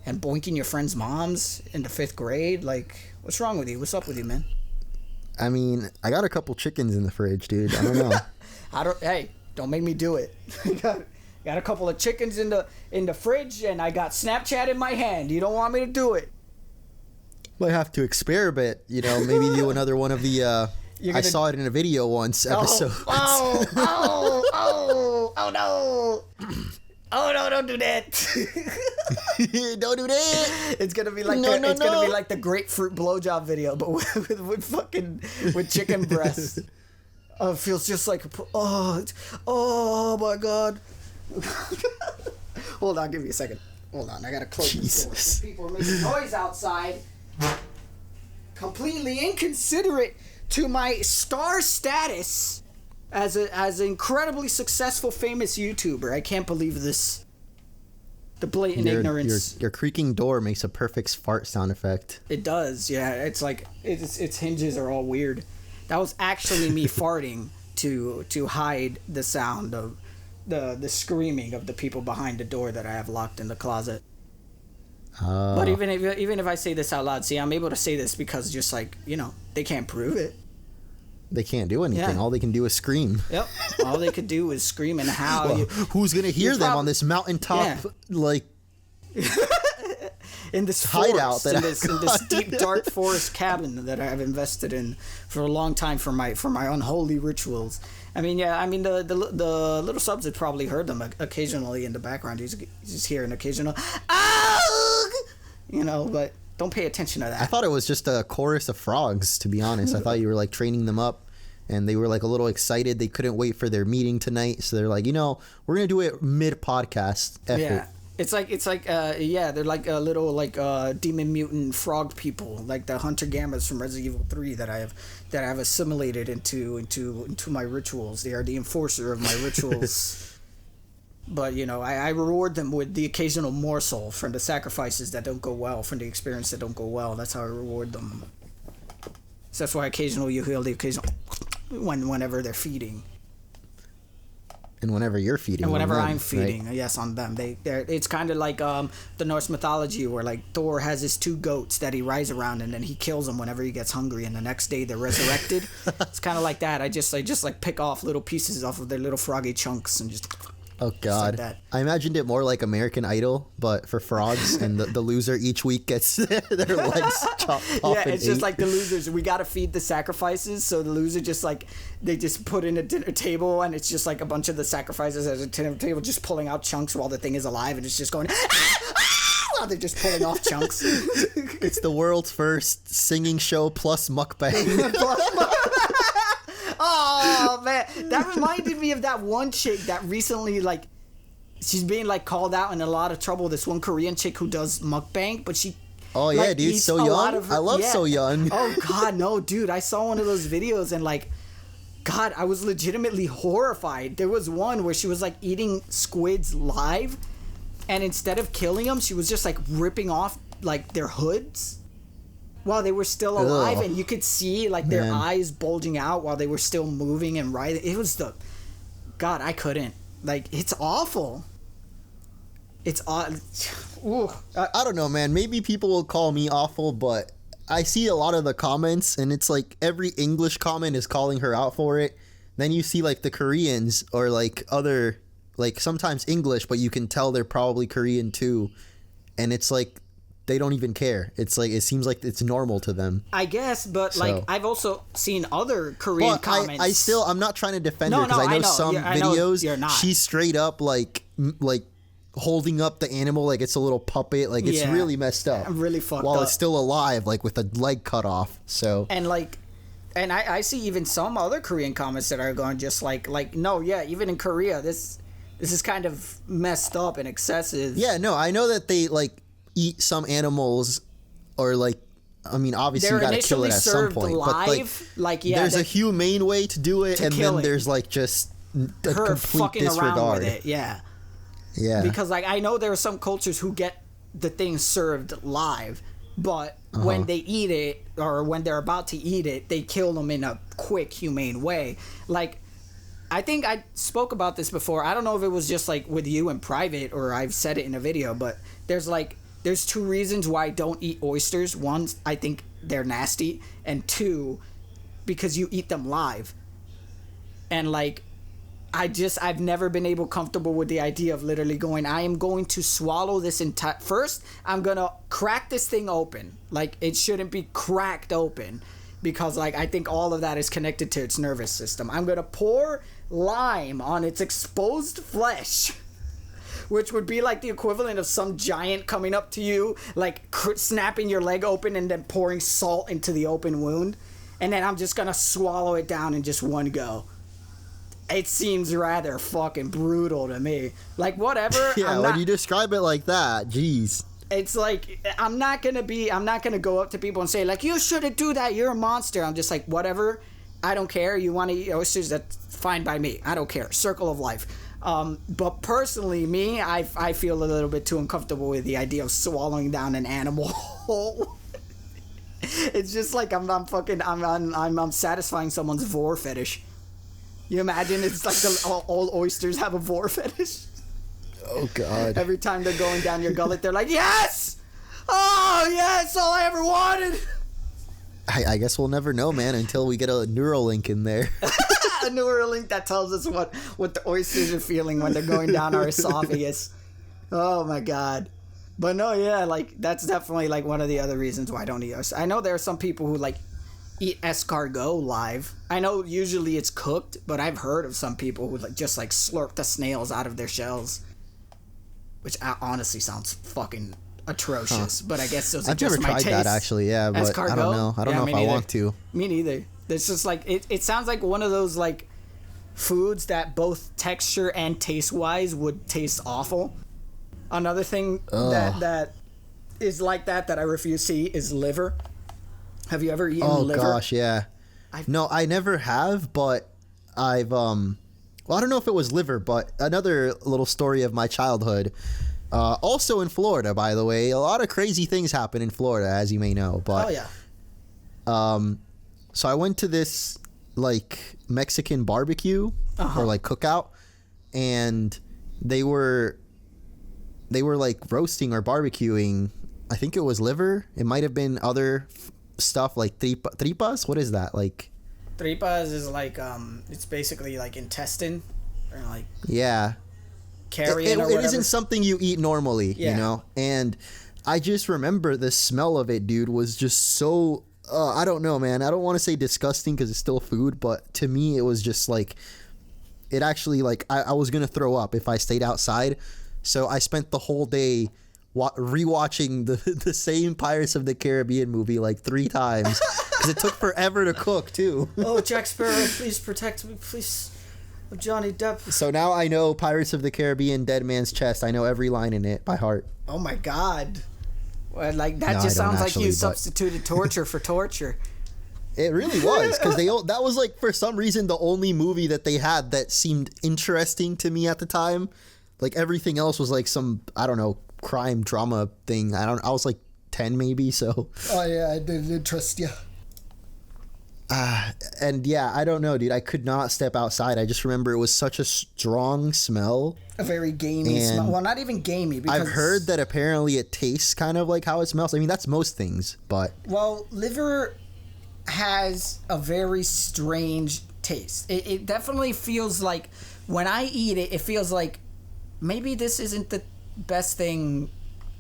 boinking your friends' moms in the 5th grade. Like, what's wrong with you? What's up with you, man? I mean, I got a couple chickens in the fridge, dude. I don't know. Hey, don't make me do it. Got a couple of chickens in the fridge, and I got Snapchat in my hand. You don't want me to do it? Might have to experiment. Maybe do another one of the. I saw it in a video once episode. Oh no! Oh no! Don't do that! Don't do that! It's gonna be like gonna be like the grapefruit blowjob video, but with chicken breasts. Oh, it feels just like oh my god! Hold on, give me a second. Hold on, I gotta close this door. People are making noise outside. Completely inconsiderate to my star status as an incredibly successful, famous YouTuber. I can't believe this. The blatant ignorance. Your creaking door makes a perfect fart sound effect. It does, yeah. It's like its hinges are all weird. That was actually me farting to hide the sound of the screaming of the people behind the door that I have locked in the closet. But even if I say this out loud, see, I'm able to say this because just like, they can't prove it. They can't do anything. Yeah. All they can do is scream. Yep. All they could do is scream and howl. Who's going to hear them on this mountaintop, like... in this hideout, forest, in this deep, dark forest cabin that I have invested in for a long time for my unholy rituals. I mean, the little subs had probably heard them occasionally in the background. You just hear an occasional, but Don't pay attention to that. I thought it was just a chorus of frogs, to be honest. I thought you were like training them up, and they were like a little excited. They couldn't wait for their meeting tonight, so they're like, we're gonna do it mid podcast. Yeah. It's like they're like a little like demon mutant frog people, like the hunter gammas from Resident Evil 3 that I have assimilated into my rituals. They are the enforcer of my rituals. But I reward them with the occasional morsel from the sacrifices that don't go well, from the experience that don't go well. That's how I reward them. So that's why occasionally you hear the occasional whenever they're feeding. And whenever you're feeding, and whenever them, I'm feeding, right? yes, on them, it's kind of like the Norse mythology where like Thor has his 2 goats that he rides around, and then he kills them whenever he gets hungry, and the next day they're resurrected. It's kind of like that. I just like pick off little pieces off of their little froggy chunks and just. Oh God! Like I imagined it more like American Idol, but for frogs, and the loser each week gets their legs chopped off. Yeah, it's just like the losers. We gotta feed the sacrifices, so the loser just like they just put in a dinner table, and it's just like a bunch of the sacrifices at a dinner table, just pulling out chunks while the thing is alive, and it's just going. While they're just pulling off chunks. It's the world's first singing show plus mukbang. Oh man, that reminded me of that one chick that recently like she's being like called out in a lot of trouble. This one Korean chick who does mukbang, but she. Oh yeah, like, dude, So Young. I love So Young. Oh God, no, dude, I saw one of those videos and like, God, I was legitimately horrified. There was one where she was like eating squids live, and instead of killing them, she was just like ripping off like their hoods. While they were still alive, and you could see like their eyes bulging out while they were still moving and writhing. It was God, I couldn't. Like, it's awful. It's I don't know, man. Maybe people will call me awful, but I see a lot of the comments, and it's like every English comment is calling her out for it. Then you see like the Koreans or like other, like sometimes English, but you can tell they're probably Korean too, and it's like. They don't even care. It's like it seems like it's normal to them. I guess, but like I've also seen other Korean comments. I'm not trying to defend her because I know some videos. She's straight up like holding up the animal like it's a little puppet. Like it's really messed up. Really fucked while up. It's still alive, like with a leg cut off. So and I see even some other Korean comments that are going just like no, yeah, even in Korea this is kind of messed up and excessive. Yeah, no, I know that they like. Eat some animals, or like, I mean, obviously you gotta kill it at some point. Live, but there's a humane way to do it, and then there's like just a her complete fucking disregard. Around with it, yeah. Because like I know there are some cultures who get the thing served live, but when they eat it or when they're about to eat it, they kill them in a quick, humane way. Like, I think I spoke about this before. I don't know if it was just like with you in private or I've said it in a video, but there's 2 reasons why I don't eat oysters. One, I think they're nasty, and 2, because you eat them live. And like, I've never been comfortable with the idea of literally going, I am going to swallow this entire. First, I'm gonna crack this thing open. Like, it shouldn't be cracked open, because like I think all of that is connected to its nervous system. I'm gonna pour lime on its exposed flesh. Which would be like the equivalent of some giant coming up to you, like snapping your leg open and then pouring salt into the open wound. And then I'm just going to swallow it down in just one go. It seems rather fucking brutal to me. Like, whatever. Yeah, when you describe it like that, jeez. It's like, I'm not going to go up to people and say, like, you shouldn't do that. You're a monster. I'm just like, whatever. I don't care. You want to eat oysters? That's fine by me. I don't care. Circle of life. But personally, me, I feel a little bit too uncomfortable with the idea of swallowing down an animal whole. It's just like I'm satisfying someone's vor fetish. You imagine it's like all oysters have a vor fetish. Oh God! Every time they're going down your gullet, they're like, yes, oh yes, all I ever wanted. I guess we'll never know, man, until we get a Neuralink in there. A Neuralink that tells us what the oysters are feeling when they're going down our esophagus. Oh my God. But no, yeah, like that's definitely like one of the other reasons why I don't eat oysters. I know there are some people who like eat escargot live. I know usually it's cooked, but I've heard of some people who like slurp the snails out of their shells, which honestly sounds fucking atrocious. But I guess those are I've never just my tried taste. that actually. Yeah, but I don't know. I don't know if I want to. Me neither. It's just like it sounds like one of those like foods that both texture and taste wise would taste awful. Another thing that is like that I refuse to eat is liver. Have you ever eaten liver? Oh gosh, yeah. No, I never have, but I've well, I don't know if it was liver, but another little story of my childhood. Also in Florida, by the way, a lot of crazy things happen in Florida, as you may know. But so I went to this like Mexican barbecue or like cookout, and they were like roasting or barbecuing. I think it was liver. It might have been other stuff like tripas. What is that like? Tripas is like it's basically like intestine or like carrion or whatever. It isn't something you eat normally, you know. And I just remember the smell of it, dude, was just so I don't know, man. I don't want to say disgusting because it's still food, but to me it was just like it actually like I was gonna throw up if I stayed outside. So I spent the whole day rewatching the same Pirates of the Caribbean movie like 3 times because it took forever to cook too. Oh, Jack Sparrow, please protect me, please. Johnny Depp. So now I know Pirates of the Caribbean Dead Man's Chest. I know every line in it by heart. Oh my god. Well, like that just sounds like you substituted torture for torture. It really was, because that was like for some reason the only movie that they had that seemed interesting to me at the time. Like everything else was like some, I don't know, crime drama thing. I was like 10 maybe, so. Oh yeah, I didn't trust you. And yeah, I don't know, dude. I could not step outside. I just remember it was such a strong smell. A very gamey smell. Well, not even gamey. Because I've heard that apparently it tastes kind of like how it smells. I mean, that's most things, but. Well, liver has a very strange taste. It definitely feels like when I eat it, it feels like maybe this isn't the best thing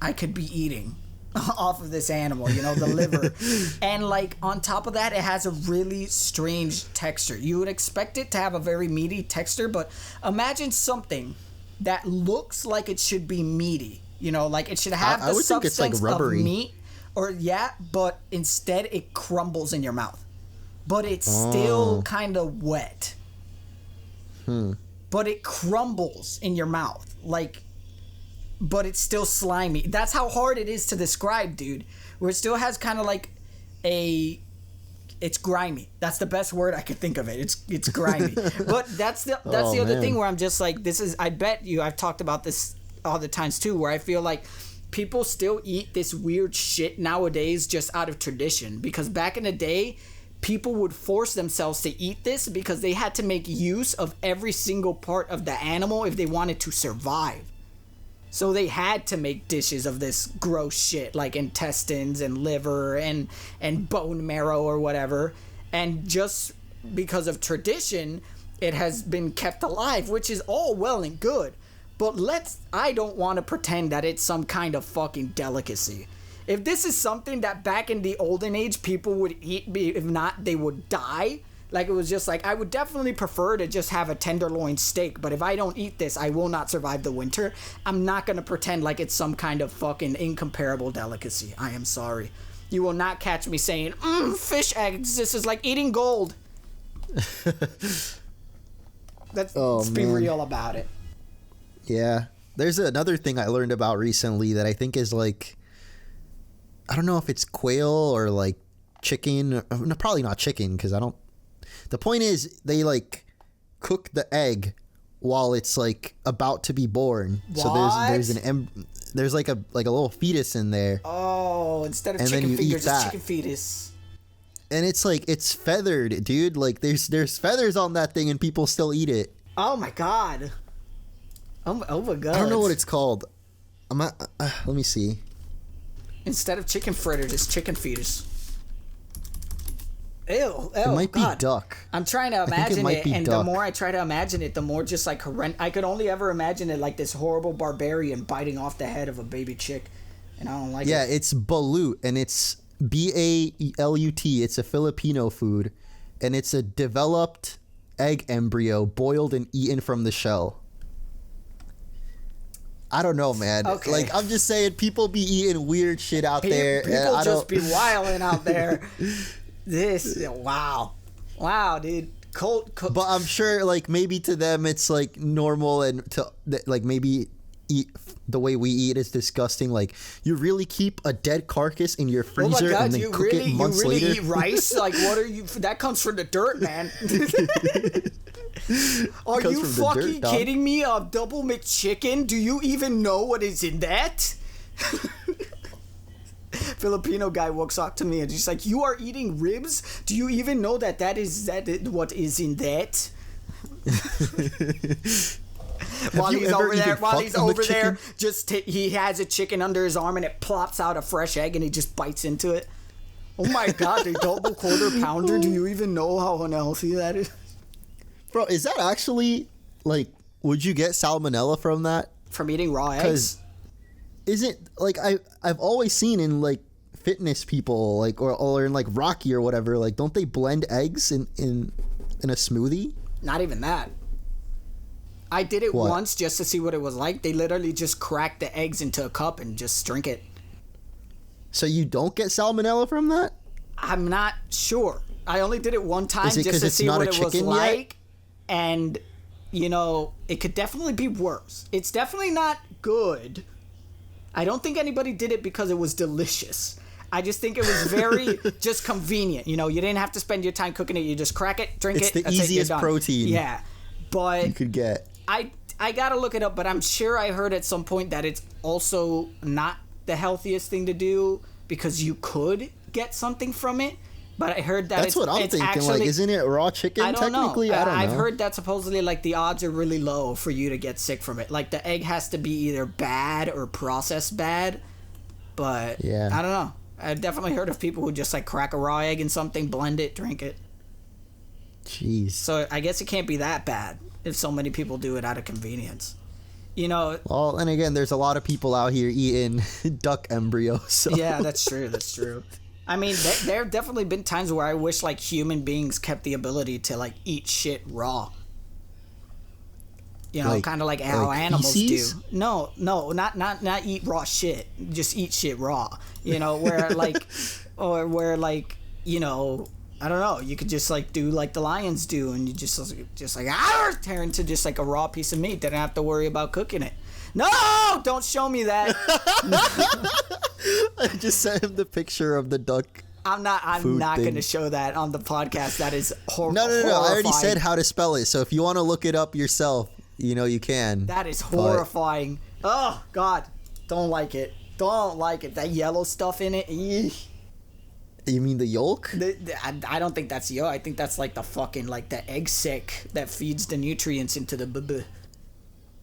I could be eating off of this animal, you know, the liver. And like on top of that, it has a really strange texture. You would expect it to have a very meaty texture, but imagine something that looks like it should be meaty, you know, like it should have the substance think it's like rubbery. Of meat, but instead it crumbles in your mouth. But it's still kind of wet. But it crumbles in your mouth, but it's still slimy. That's how hard it is to describe, dude. Where it still has kind of like it's grimy. That's the best word I could think of it. It's grimy. But that's the other thing where I'm just like, I bet you, I've talked about this all the times too, where I feel like people still eat this weird shit nowadays just out of tradition. Because back in the day, people would force themselves to eat this because they had to make use of every single part of the animal if they wanted to survive. So they had to make dishes of this gross shit like intestines and liver and bone marrow or whatever. And just because of tradition, it has been kept alive, which is all well and good. But I don't want to pretend that it's some kind of fucking delicacy. If this is something that back in the olden age people would eat, if not, they would die. Like, it was just like, I would definitely prefer to just have a tenderloin steak, but if I don't eat this, I will not survive the winter. I'm not going to pretend like it's some kind of fucking incomparable delicacy. I am sorry. You will not catch me saying, fish eggs, this is like eating gold. Let's be real about it. Yeah. There's another thing I learned about recently that I think is like, I don't know if it's quail or like chicken. No, probably not chicken, because I don't. The point is, they like cook the egg while it's like about to be born. What? So there's like a little fetus in there. Oh, instead of chicken fingers, it's chicken fetus. And it's like, it's feathered, dude. Like there's feathers on that thing, and people still eat it. Oh my god. Oh my god. I don't know what it's called. Let me see. Instead of chicken fritters, it's chicken fetus. Ew, it might God. Be duck. I'm trying to imagine it, and duck. The more I try to imagine it, the more just like horrendous. I could only ever imagine it like this horrible barbarian biting off the head of a baby chick, and I don't like it. Yeah, it's balut, and it's BALUT. It's a Filipino food, and it's a developed egg embryo boiled and eaten from the shell. I don't know, man. Okay. Like, I'm just saying, people be eating weird shit out there. People and I just don't... be wilding out there. Wow, dude. Cold. But I'm sure, like, maybe to them it's like normal, and to like maybe eat the way we eat is disgusting. Like, you really keep a dead carcass in your freezer and then cook it months later? You really eat rice? Like, what are you? That comes from the dirt, man. Are you fucking kidding me? A double McChicken? Do you even know what is in that? Filipino guy walks up to me and he's like, "You are eating ribs? Do you even know that what is in that?" While he's over there, just he has a chicken under his arm and it plops out a fresh egg and he just bites into it. Oh my god, a double quarter pounder! Do you even know how unhealthy that is? Bro, is that actually, like, would you get salmonella from that? From eating raw eggs? Isn't, like, I've always seen in, like, fitness people, like, or in, like, Rocky or whatever, like, don't they blend eggs in a smoothie? Not even that. I did it once just to see what it was like. They literally just cracked the eggs into a cup and just drink it. So you don't get salmonella from that? I'm not sure. I only did it one time just to see what it was like. Yet? And, you know, it could definitely be worse. It's definitely not good. I don't think anybody did it because it was delicious. I just think it was very just convenient. You know, you didn't have to spend your time cooking it. You just crack it, drink it. It's the easiest protein. Yeah. But you could get. I gotta look it up, but I'm sure I heard at some point that it's also not the healthiest thing to do because you could get something from it. But I heard that that's what I'm thinking. Actually, like, isn't it raw chicken? I don't technically, know. I don't know. I've heard that supposedly, like, the odds are really low for you to get sick from it. Like, the egg has to be either bad or processed bad. But yeah, I don't know. I've definitely heard of people who just, like, crack a raw egg in something, blend it, drink it. Jeez. So I guess it can't be that bad if so many people do it out of convenience. You know. Well, and again, there's a lot of people out here eating duck embryos. So. Yeah, that's true. That's true. I mean, there have definitely been times where I wish, like, human beings kept the ability to, like, eat shit raw. You know, like, kind of like how animals feces? Do. No, not eat raw shit. Just eat shit raw. You know, where, like, or where, like, you know, I don't know. You could just, like, do like the lions do, and you just like, tear into just, like, a raw piece of meat. They don't have to worry about cooking it. No! Don't show me that. I just sent him the picture of the duck. I'm not going to show that on the podcast. That is horrible. No. I already said how to spell it. So if you want to look it up yourself, you know, you can. That is horrifying. Oh, God. Don't like it. Don't like it. That yellow stuff in it. Eesh. You mean the yolk? I don't think that's yolk. I think that's like the fucking, like, the egg sac that feeds the nutrients into the buh.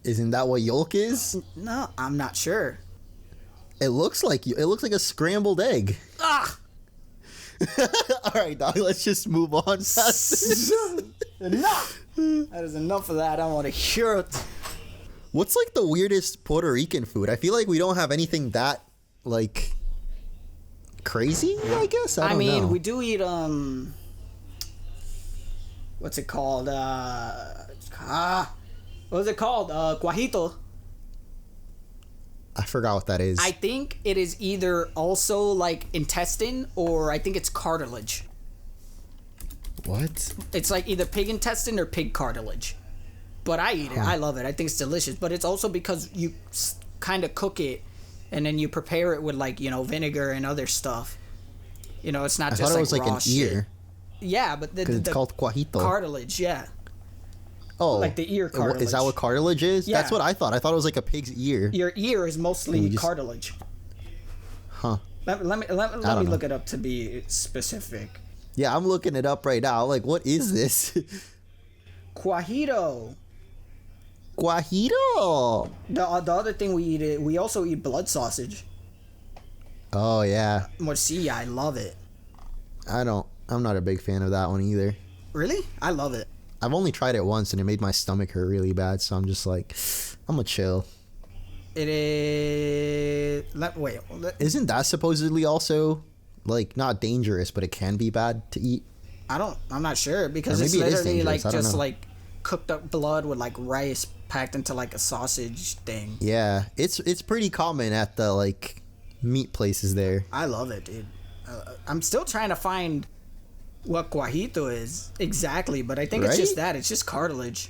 Isn't that what yolk is? No, I'm not sure. It looks like a scrambled egg. Ah! All right, dog. Let's just move on. Enough. That is enough of that. I don't want to hear it. What's, like, the weirdest Puerto Rican food? I feel like we don't have anything that, like, crazy. I guess I mean, we do eat what's it called? What's it called? Guajito. I forgot what that is. I think it is either also, like, intestine or I think it's cartilage. What? It's like either pig intestine or pig cartilage. But I eat it. I love it. I think it's delicious. But it's also because you kind of cook it and then you prepare it with, like, you know, vinegar and other stuff. You know, it's not just, like, raw shit. I thought it was like an ear. Yeah, but it's called guajito. Cartilage, yeah. Oh, like the ear cartilage. Is that what cartilage is? Yeah. That's what I thought. I thought it was like a pig's ear. Your ear is mostly cartilage. Huh. Let me look it up to be specific. Yeah, I'm looking it up right now. Like, what is this? Guajito. Guajito. The other thing we also eat blood sausage. Oh, yeah. Morcilla, I love it. I'm not a big fan of that one either. Really? I love it. I've only tried it once and it made my stomach hurt really bad, so I'm just like, I'm gonna chill. It is... Isn't that supposedly also, like, not dangerous, but it can be bad to eat? I'm not sure, because it's literally, like, just, like, cooked up blood with like rice packed into like a sausage thing. Yeah, it's pretty common at the like meat places there. I love it, dude. I'm still trying to find what guajito is exactly, but I think it's just that. It's just cartilage.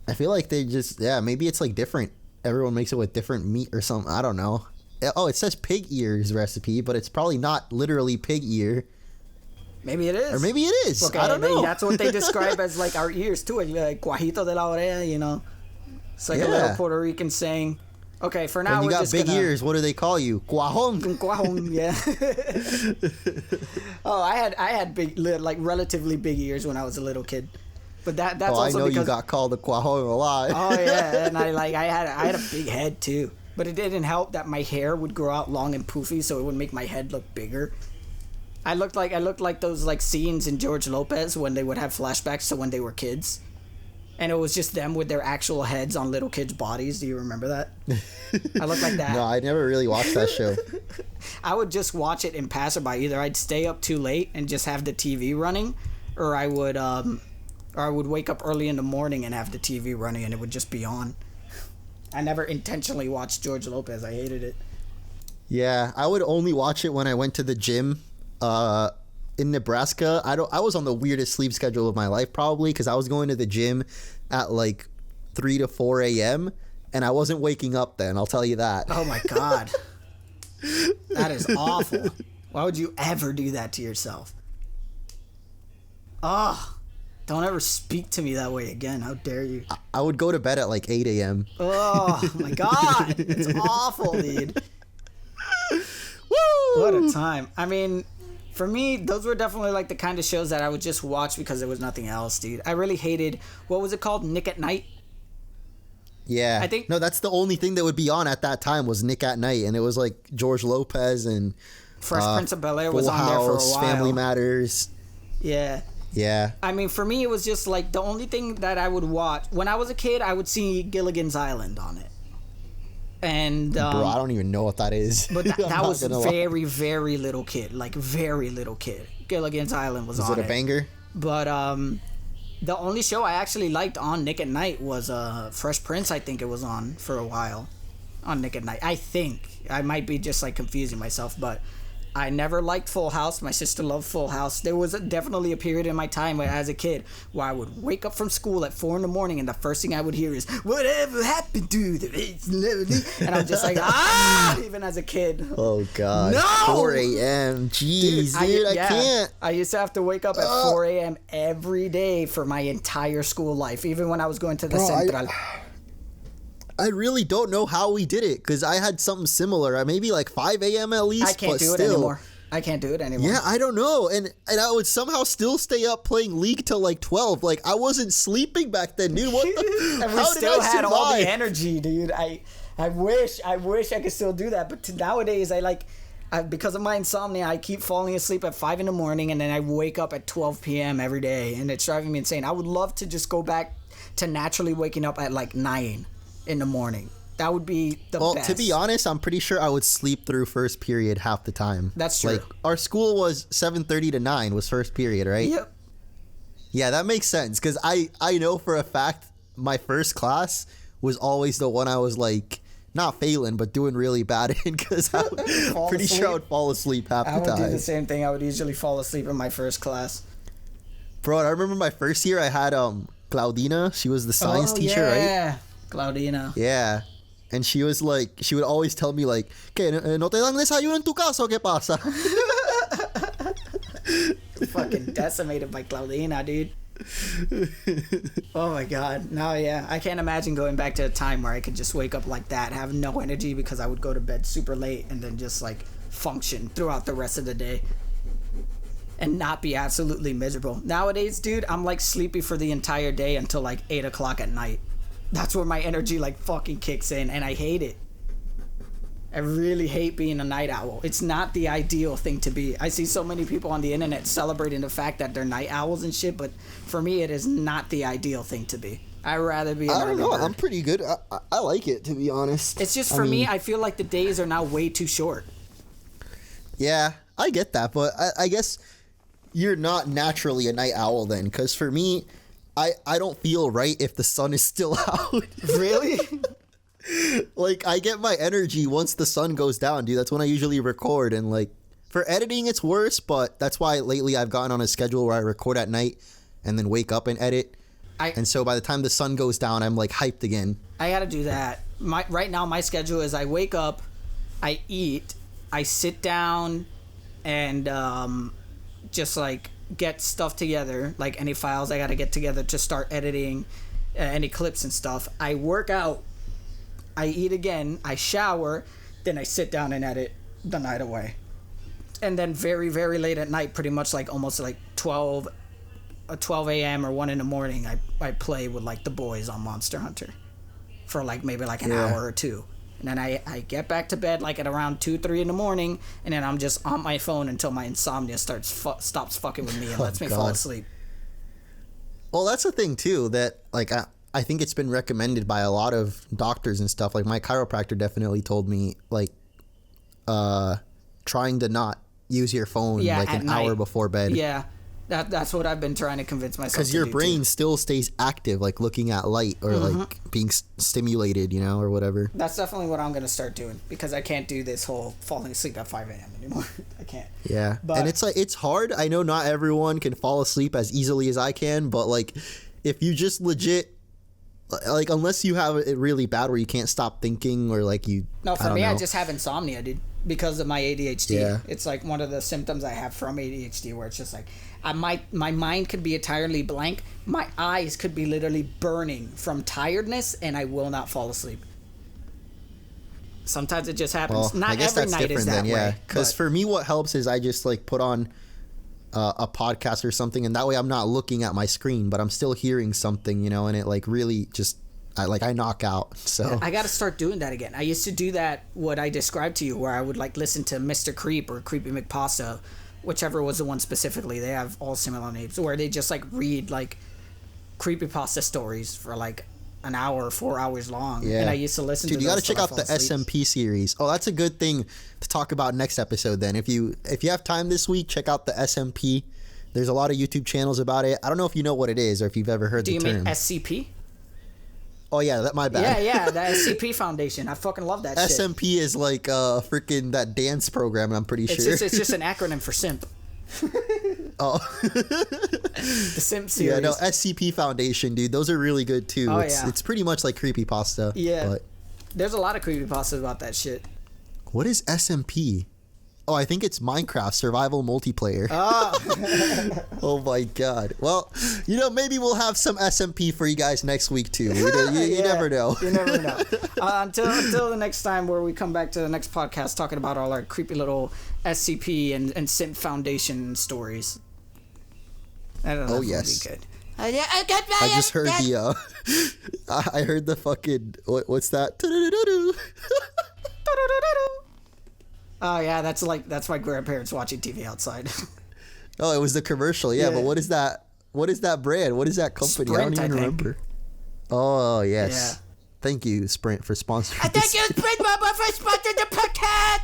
I feel like they just, maybe it's like different. Everyone makes it with different meat or something. I don't know. Oh, it says pig ears recipe, but it's probably not literally pig ear. Maybe it is. Or maybe it is. Okay, I don't know. That's what they describe as like our ears too. Like guajito de la oreja, you know. It's like a little Puerto Rican saying. Okay, for now when you got big ears, what do they call you? Guajon. Guajon, yeah. Oh, I had big, like relatively big ears when I was a little kid. But that's also I know because you got called a guajon a lot. Oh yeah, and I had a big head too. But it didn't help that my hair would grow out long and poofy, so it would make my head look bigger. I looked like those like scenes in George Lopez when they would have flashbacks to when they were kids. And it was just them with their actual heads on little kids' bodies. Do you remember that? I looked like that. No, I never really watched that show. I would just watch it in passerby. Either I'd stay up too late and just have the TV running, or I would wake up early in the morning and have the TV running and it would just be on. I never intentionally watched George Lopez. I hated it. Yeah, I would only watch it when I went to the gym. In Nebraska, I was on the weirdest sleep schedule of my life probably because I was going to the gym at like 3 to 4 a.m. and I wasn't waking up then, I'll tell you that. Oh my God. That is awful. Why would you ever do that to yourself? Oh, don't ever speak to me that way again. How dare you? I would go to bed at like 8 a.m. Oh my God. It's awful, dude. Woo! What a time. I mean, for me, those were definitely like the kind of shows that I would just watch because there was nothing else, dude. I really hated, what was it called? Nick at Night? Yeah. I think. No, that's the only thing that would be on at that time was Nick at Night. And it was like George Lopez and Fresh Prince of Bel-Air was Full on there for a House, while. Family Matters. Yeah. Yeah. I mean, for me, it was just like the only thing that I would watch. When I was a kid, I would see Gilligan's Island on it. And Bro, I don't even know what that is. But that was very, very little kid. Like, very little kid. Gilligan's Island was on it. Was it a banger? But the only show I actually liked on Nick at Night was Fresh Prince. I think it was on for a while on Nick at Night. I think. I might be just like confusing myself, but I never liked Full House. My sister loved Full House. There was definitely a period in my time where, as a kid, where I would wake up from school at 4 a.m. and the first thing I would hear is, "Whatever happened to the..." And I'm just like, ah! Even as a kid. Oh, God. No! 4 a.m. Jeez, dude, I can't. I used to have to wake up at 4 a.m. every day for my entire school life, even when I was going to the Central. I really don't know how we did it because I had something similar. Maybe like 5 a.m. at least. I can't do it anymore. I can't do it anymore. Yeah, I don't know. And I would somehow still stay up playing League till like 12. Like, I wasn't sleeping back then, dude. What the? And we still had all the energy, dude. I wish I could still do that. But nowadays, because of my insomnia, I keep falling asleep at 5 a.m. and then I wake up at 12 p.m. every day. And it's driving me insane. I would love to just go back to naturally waking up at like 9 in the morning. That would be the best. Well, to be honest, I'm pretty sure I would sleep through first period half the time. That's true. Like, our school was 7:30 to 9 was first period, right? Yep. Yeah, that makes sense because I know for a fact my first class was always the one I was like not failing but doing really bad in because I'm pretty sure I would fall asleep half the time. I would do the same thing. I would usually fall asleep in my first class. Bro, I remember my first year I had Claudina. She was the science teacher, right? Yeah, Claudina. Yeah. And she was like, she would always tell me like, ¿Qué, no te dan desayuno en tu casa o qué pasa? Fucking decimated by Claudina, dude. Oh my God. No, yeah. I can't imagine going back to a time where I could just wake up like that, have no energy because I would go to bed super late and then just like function throughout the rest of the day and not be absolutely miserable. Nowadays, dude, I'm like sleepy for the entire day until like 8 o'clock at night. That's where my energy like fucking kicks in and I hate it. I really hate being a night owl. It's not the ideal thing to be. I see so many people on the internet celebrating the fact that they're night owls and shit, but for me, it is not the ideal thing to be. I'd rather be an early bird. I don't know. I'm pretty good. I like it, to be honest. It's just for me, I feel like the days are now way too short. Yeah, I get that, but I guess you're not naturally a night owl then, because for me, I don't feel right if the sun is still out. Really? Like, I get my energy once the sun goes down, dude. That's when I usually record. And, like, for editing, it's worse. But that's why lately I've gotten on a schedule where I record at night and then wake up and edit. And so by the time the sun goes down, I'm, like, hyped again. I got to do that. Right now, my schedule is I wake up, I eat, I sit down, and just, like, get stuff together. Like, any files I got to get together to start editing, any clips and stuff. I work out. I eat again, I shower, then I sit down and edit the night away. And then very, very late at night, pretty much like almost like 12 a.m. or 1 in the morning, I play with like the boys on Monster Hunter for like maybe like an hour or two. And then I get back to bed like at around 2, 3 in the morning, and then I'm just on my phone until my insomnia stops fucking with me and lets me fall asleep. Well, that's the thing too, that like I think it's been recommended by a lot of doctors and stuff. Like my chiropractor definitely told me like trying to not use your phone like an hour before bed. Yeah. That's what I've been trying to convince myself to do. Because your brain still stays active, like looking at light or like being stimulated, you know, or whatever. That's definitely what I'm going to start doing, because I can't do this whole falling asleep at 5 a.m. anymore. I can't. Yeah. And it's like, it's hard. I know not everyone can fall asleep as easily as I can, but like if you just legit, like unless you have it really bad where you can't stop thinking or like you... No, for me, I just have insomnia, dude, because of my ADHD. Yeah. It's like one of the symptoms I have from ADHD, where it's just like my mind could be entirely blank. My eyes could be literally burning from tiredness, and I will not fall asleep. Sometimes it just happens. Well, not I guess every that's night different is that then, yeah. way. Because for me, what helps is I just like put on a podcast or something, and that way I'm not looking at my screen, but I'm still hearing something, you know, and it like really just I knock out. So I got to start doing that again. I used to do that, what I described to you, where I would like listen to Mr. Creep or Creepy McPasta, whichever was the one specifically. They have all similar names, where they just like read like creepypasta stories for like an hour, 4 hours long. Yeah. And I used to listen to those. Dude, you got to check out the asleep. SMP series. Oh, that's a good thing to talk about next episode then. If you have time this week, check out the SMP. There's a lot of YouTube channels about it. I don't know if you know what it is or if you've ever heard the term. Do you mean SCP? Oh, yeah, my bad. Yeah, the SCP Foundation. I fucking love that shit. SMP is like freaking that dance program, I'm pretty sure. It's just an acronym for simp. Oh. The simp series. Yeah, no, SCP Foundation, dude. Those are really good, too. Oh, It's pretty much like creepypasta. Yeah. But There's a lot of creepypastas about that shit. what is SMP? Oh, I think it's Minecraft Survival Multiplayer. Oh. Oh my god. Well, you know, maybe we'll have some SMP for you guys next week too. You never know. You never know. Until the next time, where we come back to the next podcast talking about all our creepy little SCP and Simp Foundation stories. I don't know. Oh yes. Be good. I just heard the I heard the fucking what's that? Oh yeah, that's my grandparents watching TV outside. Oh, it was the commercial. Yeah, but what is that? What is that brand? What is that company? Sprint, I don't even remember. Oh yes. Yeah. Thank you, Sprint, for sponsoring. Thank you, Sprint, for sponsoring the podcast.